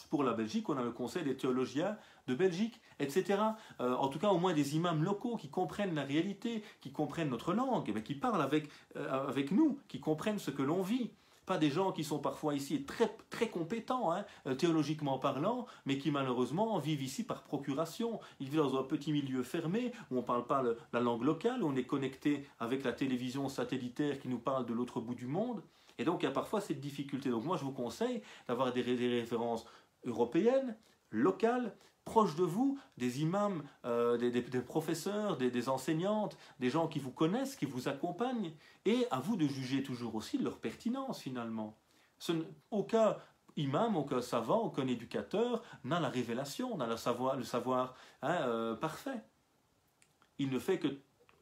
Pour la Belgique, on a le Conseil des théologiens de Belgique, etc. En tout cas, au moins des imams locaux qui comprennent la réalité, qui comprennent notre langue, qui parlent avec nous, qui comprennent ce que l'on vit. Pas des gens qui sont parfois ici très, très compétents, théologiquement parlant, mais qui malheureusement vivent ici par procuration. Ils vivent dans un petit milieu fermé, où on ne parle pas la langue locale, où on est connecté avec la télévision satellitaire qui nous parle de l'autre bout du monde. Et donc il y a parfois cette difficulté. Donc moi je vous conseille d'avoir des références européennes, locales, proches de vous, des imams, des professeurs, des enseignantes, des gens qui vous connaissent, qui vous accompagnent, et à vous de juger toujours aussi de leur pertinence finalement. Aucun imam, aucun savant, aucun éducateur n'a la révélation, n'a le savoir parfait. Il ne fait que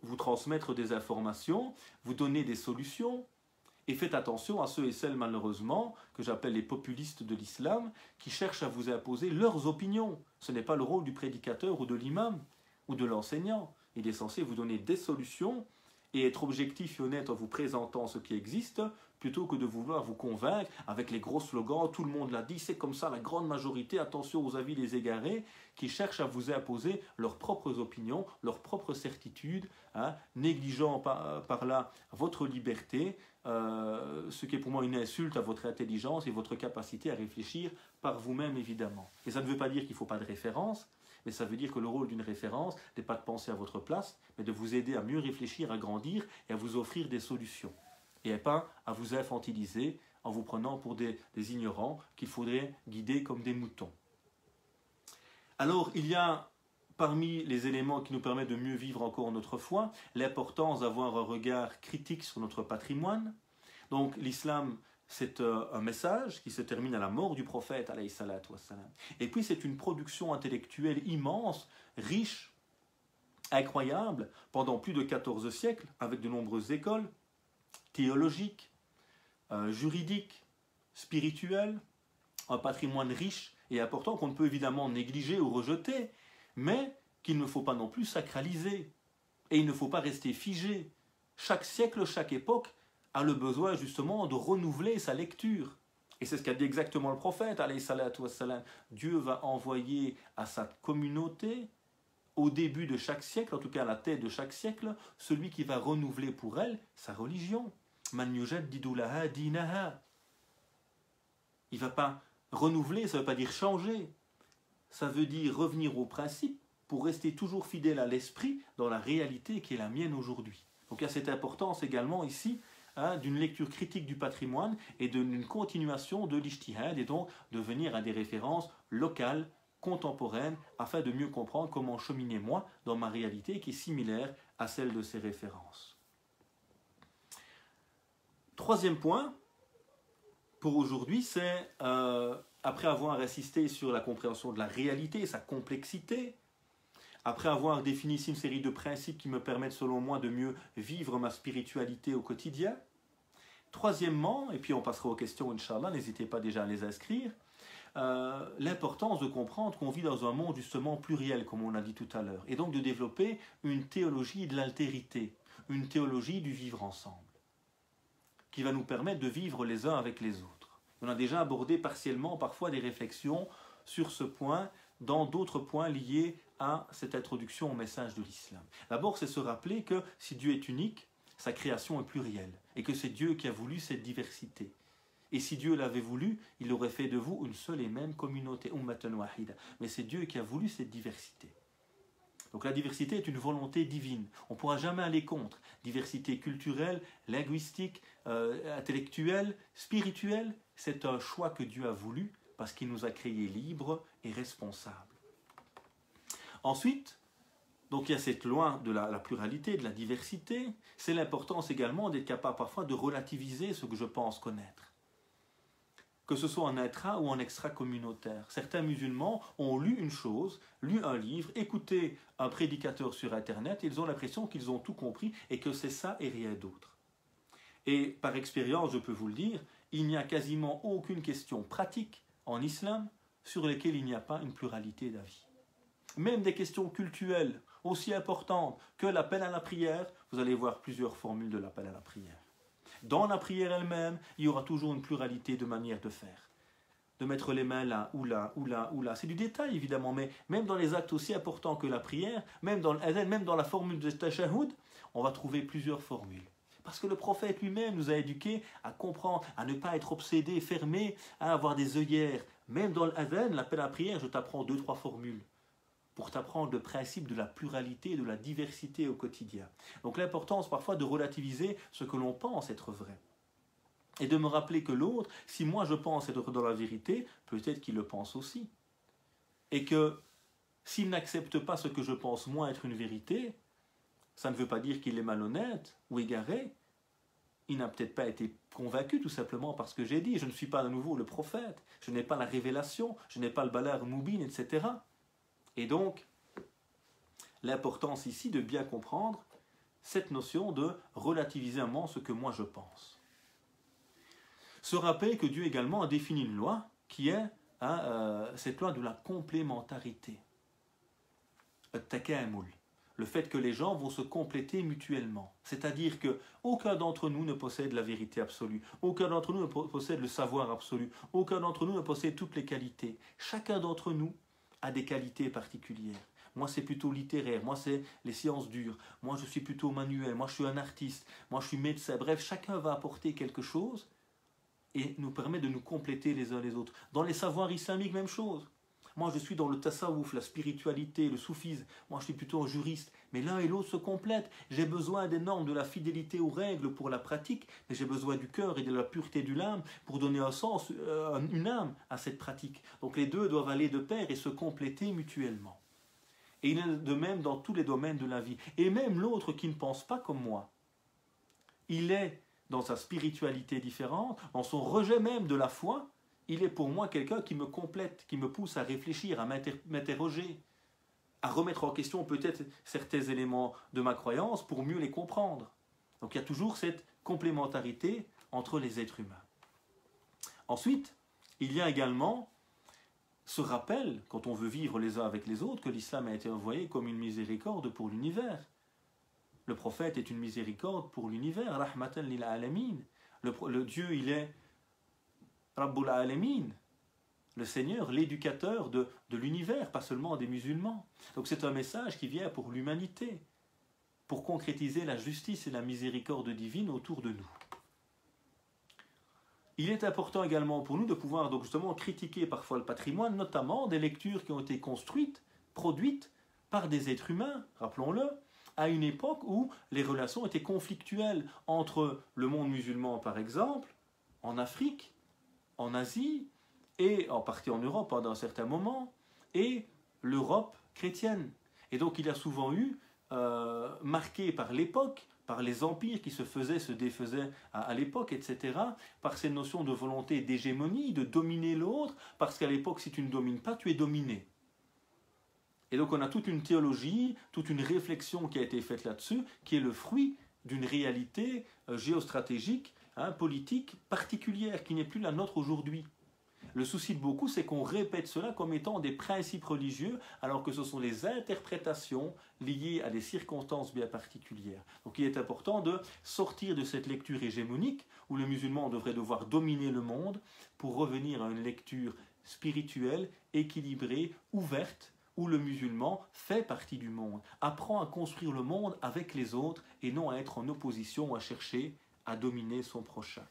vous transmettre des informations, vous donner des solutions. Et faites attention à ceux et celles, malheureusement, que j'appelle les populistes de l'islam, qui cherchent à vous imposer leurs opinions. Ce n'est pas le rôle du prédicateur ou de l'imam ou de l'enseignant. Il est censé vous donner des solutions et être objectif et honnête en vous présentant ce qui existe, plutôt que de vouloir vous convaincre avec les gros slogans, tout le monde l'a dit, c'est comme ça, la grande majorité, attention aux avis des égarés, qui cherchent à vous imposer leurs propres opinions, leurs propres certitudes, négligeant par là votre liberté, ce qui est pour moi une insulte à votre intelligence et votre capacité à réfléchir par vous-même évidemment. Et ça ne veut pas dire qu'il ne faut pas de référence, mais ça veut dire que le rôle d'une référence n'est pas de penser à votre place, mais de vous aider à mieux réfléchir, à grandir et à vous offrir des solutions. Et pas à vous infantiliser en vous prenant pour des ignorants qu'il faudrait guider comme des moutons. Alors, il y a parmi les éléments qui nous permettent de mieux vivre encore notre foi, l'importance d'avoir un regard critique sur notre patrimoine. Donc, l'islam, c'est un message qui se termine à la mort du prophète, alayhi salatu wassalam. Et puis, c'est une production intellectuelle immense, riche, incroyable, pendant plus de 14 siècles, avec de nombreuses écoles, théologiques, juridiques, spirituelles, un patrimoine riche et important qu'on ne peut évidemment négliger ou rejeter, mais qu'il ne faut pas non plus sacraliser. Et il ne faut pas rester figé. Chaque siècle, chaque époque a le besoin justement de renouveler sa lecture. Et c'est ce qu'a dit exactement le prophète, alayhi salatu wassalam. Dieu va envoyer à sa communauté, au début de chaque siècle, en tout cas à la tête de chaque siècle, celui qui va renouveler pour elle sa religion. Man yujaddidu laha dinaha. Il ne va pas renouveler, ça ne veut pas dire changer. Ça veut dire revenir au principe pour rester toujours fidèle à l'esprit dans la réalité qui est la mienne aujourd'hui. Donc il y a cette importance également ici d'une lecture critique du patrimoine et d'une continuation de l'ijtihad et donc de venir à des références locales, contemporaines, afin de mieux comprendre comment cheminer moi dans ma réalité qui est similaire à celle de ces références. Troisième point pour aujourd'hui, c'est après avoir insisté sur la compréhension de la réalité, sa complexité, après avoir défini ici une série de principes qui me permettent selon moi de mieux vivre ma spiritualité au quotidien. Troisièmement, et puis on passera aux questions Inch'Allah, n'hésitez pas déjà à les inscrire, l'importance de comprendre qu'on vit dans un monde justement pluriel, comme on a dit tout à l'heure, et donc de développer une théologie de l'altérité, une théologie du vivre ensemble, qui va nous permettre de vivre les uns avec les autres. On a déjà abordé partiellement parfois des réflexions sur ce point dans d'autres points liés à cette introduction au message de l'islam. D'abord, c'est se rappeler que si Dieu est unique, sa création est plurielle et que c'est Dieu qui a voulu cette diversité. Et si Dieu l'avait voulu, il aurait fait de vous une seule et même communauté, ummatan wahida. Mais c'est Dieu qui a voulu cette diversité. Donc la diversité est une volonté divine. On ne pourra jamais aller contre. Diversité culturelle, linguistique, intellectuelle, spirituelle, c'est un choix que Dieu a voulu parce qu'il nous a créés libres et responsables. Ensuite, Donc il y a cette loi de la pluralité, de la diversité. C'est l'importance également d'être capable parfois de relativiser ce que je pense connaître. Que ce soit en intra ou en extra-communautaire. Certains musulmans ont lu une chose, lu un livre, écouté un prédicateur sur Internet, et ils ont l'impression qu'ils ont tout compris et que c'est ça et rien d'autre. Et par expérience, je peux vous le dire, il n'y a quasiment aucune question pratique en islam sur lesquelles il n'y a pas une pluralité d'avis. Même des questions cultuelles aussi importantes que l'appel à la prière, vous allez voir plusieurs formules de l'appel à la prière. Dans la prière elle-même, il y aura toujours une pluralité de manières de faire. De mettre les mains là, ou là, ou là, ou là. C'est du détail évidemment, mais même dans les actes aussi importants que la prière, même dans l'adhan, même dans la formule de tashahhud, on va trouver plusieurs formules. Parce que le prophète lui-même nous a éduqués à comprendre, à ne pas être obsédé, fermé, à avoir des œillères. Même dans l'adhan, l'appel à la prière, je t'apprends 2-3 formules pour t'apprendre le principe de la pluralité, de la diversité au quotidien. Donc l'importance parfois de relativiser ce que l'on pense être vrai. Et de me rappeler que l'autre, si moi je pense être dans la vérité, peut-être qu'il le pense aussi. Et que s'il n'accepte pas ce que je pense moi être une vérité, ça ne veut pas dire qu'il est malhonnête ou égaré. Il n'a peut-être pas été convaincu tout simplement parce que j'ai dit, je ne suis pas à nouveau le prophète, je n'ai pas la révélation, je n'ai pas le balagh moubin, etc. Et donc, l'importance ici de bien comprendre cette notion de relativiser un moment ce que moi je pense. Se rappeler que Dieu également a défini une loi qui est cette loi de la complémentarité. Le fait que les gens vont se compléter mutuellement. C'est-à-dire qu'aucun d'entre nous ne possède la vérité absolue. Aucun d'entre nous ne possède le savoir absolu. Aucun d'entre nous ne possède toutes les qualités. Chacun d'entre nous a des qualités particulières. Moi, c'est plutôt littéraire. Moi, c'est les sciences dures. Moi, je suis plutôt manuel. Moi, je suis un artiste. Moi, je suis médecin. Bref, chacun va apporter quelque chose et nous permet de nous compléter les uns les autres. Dans les savoirs islamiques, même chose. Moi, je suis dans le tasawwuf, la spiritualité, le soufisme. Moi, je suis plutôt un juriste. Mais l'un et l'autre se complètent. J'ai besoin des normes, de la fidélité aux règles pour la pratique, mais j'ai besoin du cœur et de la pureté de l'âme pour donner un sens, une âme à cette pratique. Donc les deux doivent aller de pair et se compléter mutuellement. Et il est de même dans tous les domaines de la vie. Et même l'autre qui ne pense pas comme moi, il est dans sa spiritualité différente, dans son rejet même de la foi, il est pour moi quelqu'un qui me complète, qui me pousse à réfléchir, à m'interroger, à remettre en question peut-être certains éléments de ma croyance pour mieux les comprendre. Donc il y a toujours cette complémentarité entre les êtres humains. Ensuite, il y a également ce rappel, quand on veut vivre les uns avec les autres, que l'islam a été envoyé comme une miséricorde pour l'univers. Le prophète est une miséricorde pour l'univers, rahmatan lil alamin. Le Dieu, il est Rabbul Alamin, le Seigneur, l'éducateur de l'univers, pas seulement des musulmans. Donc c'est un message qui vient pour l'humanité, pour concrétiser la justice et la miséricorde divine autour de nous. Il est important également pour nous de pouvoir donc justement critiquer parfois le patrimoine, notamment des lectures qui ont été construites, produites par des êtres humains, rappelons-le, à une époque où les relations étaient conflictuelles entre le monde musulman par exemple, en Afrique, en Asie, et en partie en Europe pendant un certain moment, et l'Europe chrétienne. Et donc il y a souvent eu, marqué par l'époque, par les empires qui se faisaient, se défaisaient à l'époque, etc., par ces notions de volonté d'hégémonie, de dominer l'autre, parce qu'à l'époque, si tu ne domines pas, tu es dominé. Et donc on a toute une théologie, toute une réflexion qui a été faite là-dessus, qui est le fruit d'une réalité géostratégique, politique particulière, qui n'est plus la nôtre aujourd'hui. Le souci de beaucoup, c'est qu'on répète cela comme étant des principes religieux, alors que ce sont les interprétations liées à des circonstances bien particulières. Donc il est important de sortir de cette lecture hégémonique, où le musulman devrait devoir dominer le monde, pour revenir à une lecture spirituelle, équilibrée, ouverte, où le musulman fait partie du monde, apprend à construire le monde avec les autres, et non à être en opposition ou à chercher à dominer son prochain.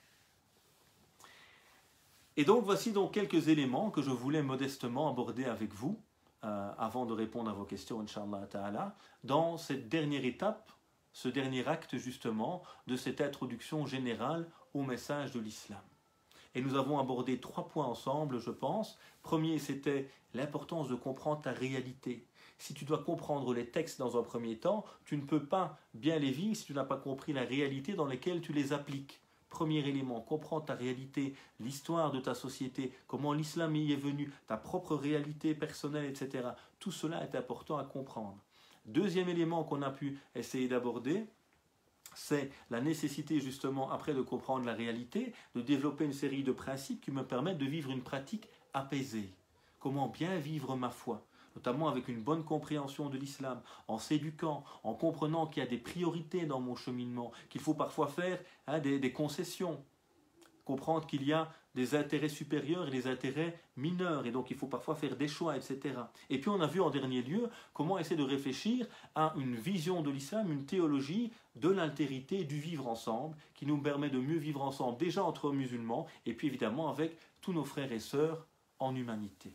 Et donc voici donc quelques éléments que je voulais modestement aborder avec vous avant de répondre à vos questions, Inch'Allah Ta'ala, dans cette dernière étape, ce dernier acte justement de cette introduction générale au message de l'islam. Et nous avons abordé 3 points ensemble, je pense. Premier, c'était l'importance de comprendre ta réalité. si tu dois comprendre les textes dans un premier temps, tu ne peux pas bien les vivre si tu n'as pas compris la réalité dans laquelle tu les appliques. Premier élément, comprendre ta réalité, l'histoire de ta société, comment l'islam y est venu, ta propre réalité personnelle, etc. Tout cela est important à comprendre. Deuxième élément qu'on a pu essayer d'aborder, c'est la nécessité justement, après de comprendre la réalité, de développer une série de principes qui me permettent de vivre une pratique apaisée. Comment bien vivre ma foi, notamment avec une bonne compréhension de l'islam, en s'éduquant, en comprenant qu'il y a des priorités dans mon cheminement, qu'il faut parfois faire des concessions, comprendre qu'il y a des intérêts supérieurs et des intérêts mineurs, et donc il faut parfois faire des choix, etc. Et puis on a vu en dernier lieu comment essayer de réfléchir à une vision de l'islam, une théologie de l'altérité, du vivre ensemble, qui nous permet de mieux vivre ensemble, déjà entre musulmans, et puis évidemment avec tous nos frères et sœurs en humanité.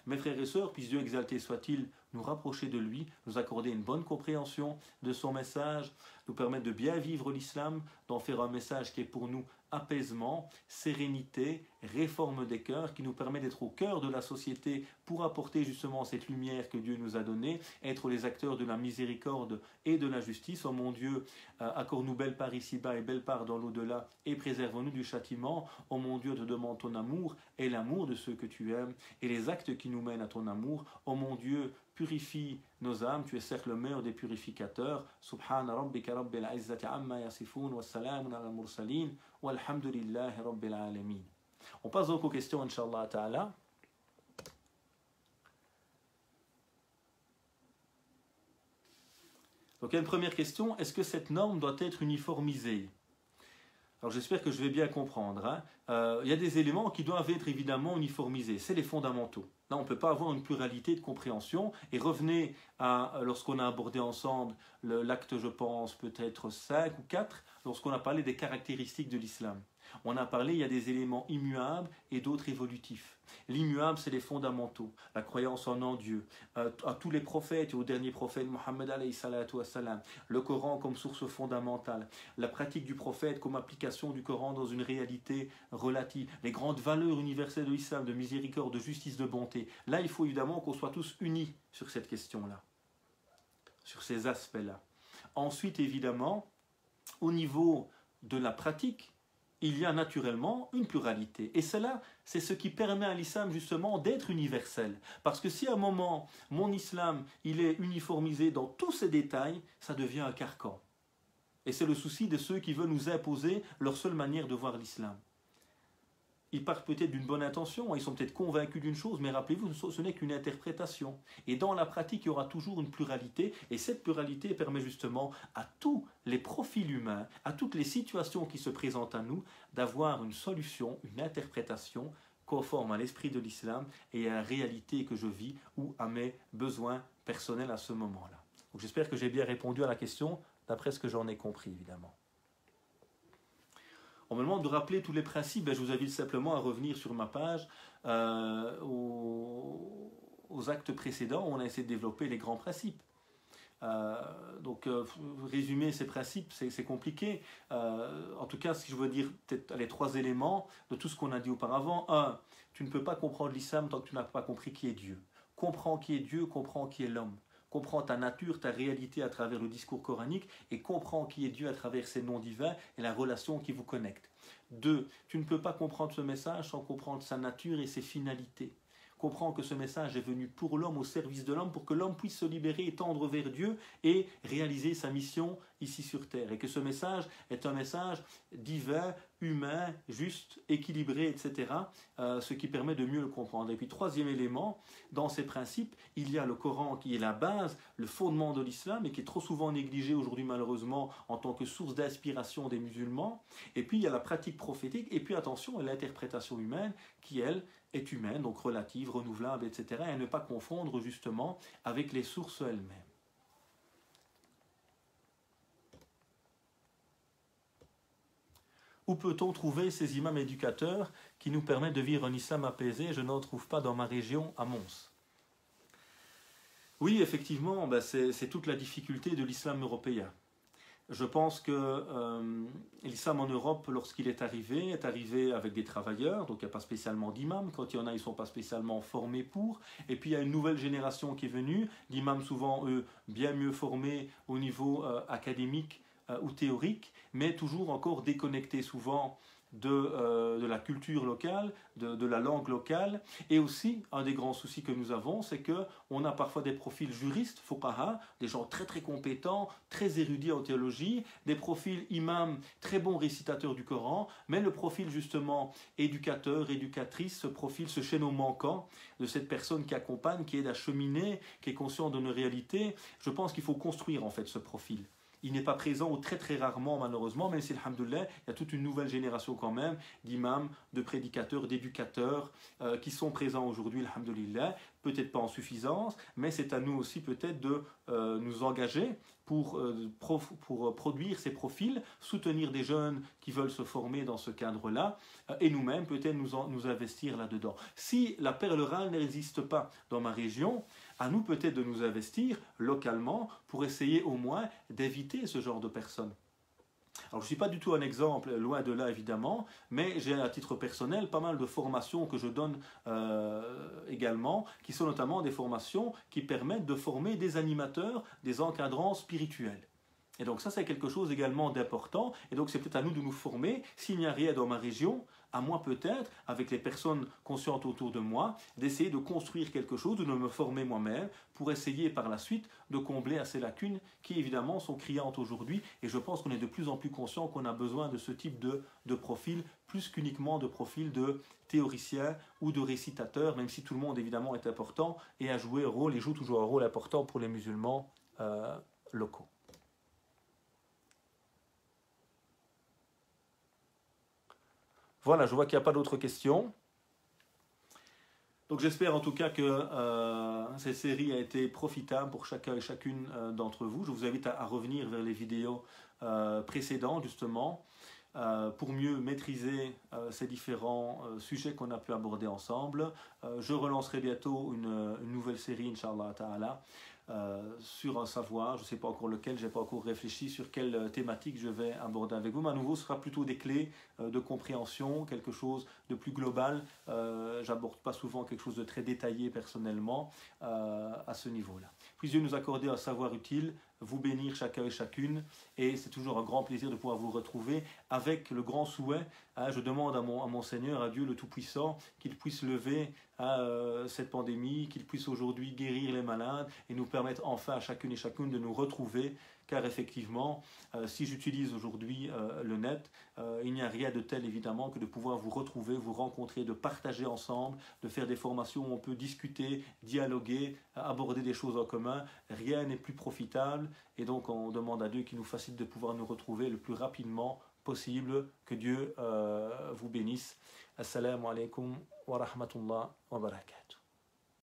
Mes frères et sœurs, puisse Dieu exalté soit-il, nous rapprocher de lui, nous accorder une bonne compréhension de son message, nous permettre de bien vivre l'islam, d'en faire un message qui est pour nous apaisement, sérénité, réforme des cœurs, qui nous permet d'être au cœur de la société pour apporter justement cette lumière que Dieu nous a donnée, être les acteurs de la miséricorde et de la justice. Oh mon Dieu, accorde-nous belle part ici-bas et belle part dans l'au-delà, et préserve-nous du châtiment. Oh mon Dieu, te demande ton amour et l'amour de ceux que tu aimes, et les actes qui nous mènent à ton amour. Oh mon Dieu, purifie nos âmes, tu es certes le meilleur des purificateurs. Subhana rabbika rabbil izzati amma yasifun wa salamun ala mursalin walhamdulillahi rabbil alamin. On passe donc aux questions, Inch'Allah Ta'ala. Donc il y a une première question, est-ce que cette norme doit être uniformisée? Alors j'espère que je vais bien comprendre. Il y a des éléments qui doivent être évidemment uniformisés, c'est les fondamentaux. Là, on ne peut pas avoir une pluralité de compréhension. Et revenez à, lorsqu'on a abordé ensemble l'acte, je pense, peut-être 5 ou 4, lorsqu'on a parlé des caractéristiques de l'islam. On a parlé, il y a des éléments immuables et d'autres évolutifs. L'immuable, c'est les fondamentaux, la croyance en Dieu, à tous les prophètes et au dernier prophète Mohammed alayhi salatu wassalam, le Coran comme source fondamentale, la pratique du prophète comme application du Coran dans une réalité relative, les grandes valeurs universelles de l'islam, de miséricorde, de justice, de bonté. Là, il faut évidemment qu'on soit tous unis sur cette question-là, sur ces aspects-là. Ensuite, évidemment, au niveau de la pratique, il y a naturellement une pluralité. Et cela, c'est ce qui permet à l'islam justement d'être universel. Parce que si à un moment, mon islam, il est uniformisé dans tous ses détails, ça devient un carcan. Et c'est le souci de ceux qui veulent nous imposer leur seule manière de voir l'islam. Ils partent peut-être d'une bonne intention, ils sont peut-être convaincus d'une chose, mais rappelez-vous, ce n'est qu'une interprétation. Et dans la pratique, il y aura toujours une pluralité, et cette pluralité permet justement à tous les profils humains, à toutes les situations qui se présentent à nous, d'avoir une solution, une interprétation conforme à l'esprit de l'islam et à la réalité que je vis ou à mes besoins personnels à ce moment-là. Donc j'espère que j'ai bien répondu à la question, d'après ce que j'en ai compris, évidemment. On me demande de rappeler tous les principes, je vous invite simplement à revenir sur ma page aux actes précédents où on a essayé de développer les grands principes. Résumer ces principes, c'est compliqué. En tout cas, si je veux dire peut-être les 3 éléments de tout ce qu'on a dit auparavant. 1. Tu ne peux pas comprendre l'islam tant que tu n'as pas compris qui est Dieu. Comprends qui est Dieu, comprends qui est l'homme. Comprends ta nature, ta réalité à travers le discours coranique et comprends qui est Dieu à travers ses noms divins et la relation qui vous connecte. 2. Tu ne peux pas comprendre ce message sans comprendre sa nature et ses finalités. Comprends que ce message est venu pour l'homme, au service de l'homme, pour que l'homme puisse se libérer et tendre vers Dieu et réaliser sa mission ici sur terre. Et que ce message est un message divin, humain, juste, équilibré, etc. Ce qui permet de mieux le comprendre. Et puis 3e élément, dans ces principes, il y a le Coran qui est la base, le fondement de l'islam et qui est trop souvent négligé aujourd'hui malheureusement en tant que source d'inspiration des musulmans. Et puis il y a la pratique prophétique et puis attention à l'interprétation humaine qui, elle, est humaine, donc relative, renouvelable, etc. Et à ne pas confondre justement avec les sources elles-mêmes. Où peut-on trouver ces imams éducateurs qui nous permettent de vivre un islam apaisé? Je n'en trouve pas dans ma région, à Mons. Oui, effectivement, c'est toute la difficulté de l'islam européen. Je pense que l'islam en Europe, lorsqu'il est arrivé avec des travailleurs, donc il n'y a pas spécialement d'imams. Quand il y en a, ils ne sont pas spécialement formés pour. Et puis il y a une nouvelle génération qui est venue, d'imams souvent, eux, bien mieux formés au niveau académique ou théorique, mais toujours encore déconnectés souvent de la culture locale, de la langue locale. Et aussi, un des grands soucis que nous avons, c'est qu'on a parfois des profils juristes, fuqaha, des gens très très compétents, très érudits en théologie, des profils imams, très bons récitateurs du Coran, mais le profil justement éducateur, éducatrice, ce profil, ce chaînon manquant de cette personne qui accompagne, qui aide à cheminer, qui est conscient de nos réalités, je pense qu'il faut construire en fait ce profil. Il n'est pas présent ou très très rarement malheureusement, même si, alhamdoulilah, il y a toute une nouvelle génération quand même d'imams, de prédicateurs, d'éducateurs qui sont présents aujourd'hui, alhamdoulilah, peut-être pas en suffisance, mais c'est à nous aussi peut-être de nous engager pour produire ces profils, soutenir des jeunes qui veulent se former dans ce cadre-là, et nous-mêmes peut-être nous investir là-dedans. Si la perle rare n'existe pas dans ma région, à nous peut-être de nous investir localement pour essayer au moins d'éviter ce genre de personnes. Alors je ne suis pas du tout un exemple, loin de là évidemment, mais j'ai à titre personnel pas mal de formations que je donne également, qui sont notamment des formations qui permettent de former des animateurs, des encadrants spirituels. Et donc ça c'est quelque chose également d'important, et donc c'est peut-être à nous de nous former, s'il n'y a rien dans ma région, à moi peut-être, avec les personnes conscientes autour de moi, d'essayer de construire quelque chose, de me former moi-même, pour essayer par la suite de combler à ces lacunes qui évidemment sont criantes aujourd'hui, et je pense qu'on est de plus en plus conscient qu'on a besoin de ce type de profil, plus qu'uniquement de profil de théoricien ou de récitateur, même si tout le monde évidemment est important et a joué un rôle et joue toujours un rôle important pour les musulmans locaux. Voilà, je vois qu'il n'y a pas d'autres questions. Donc j'espère en tout cas que cette série a été profitable pour chacun et chacune d'entre vous. Je vous invite à revenir vers les vidéos précédentes justement pour mieux maîtriser ces différents sujets qu'on a pu aborder ensemble. Je relancerai bientôt une nouvelle série, Inch'Allah Ta'ala, sur un savoir, je ne sais pas encore lequel, je n'ai pas encore réfléchi sur quelle thématique je vais aborder avec vous, mais à nouveau ce sera plutôt des clés de compréhension, quelque chose de plus global. J'aborde pas souvent quelque chose de très détaillé personnellement à ce niveau-là. Puisse Dieu nous accorder un savoir utile, vous bénir chacun et chacune, et c'est toujours un grand plaisir de pouvoir vous retrouver avec le grand souhait. Je demande à mon Seigneur, à Dieu le Tout-Puissant, qu'il puisse lever cette pandémie, qu'il puisse aujourd'hui guérir les malades et nous permettre enfin à chacune et chacune de nous retrouver, car effectivement, si j'utilise aujourd'hui le net, il n'y a rien de tel évidemment que de pouvoir vous retrouver, vous rencontrer, de partager ensemble, de faire des formations où on peut discuter, dialoguer, aborder des choses en commun. Rien n'est plus profitable et donc on demande à Dieu qu'il nous facilite de pouvoir nous retrouver le plus rapidement possible. Que Dieu vous bénisse. Assalamu alaikum wa rahmatullah wa barakatuh.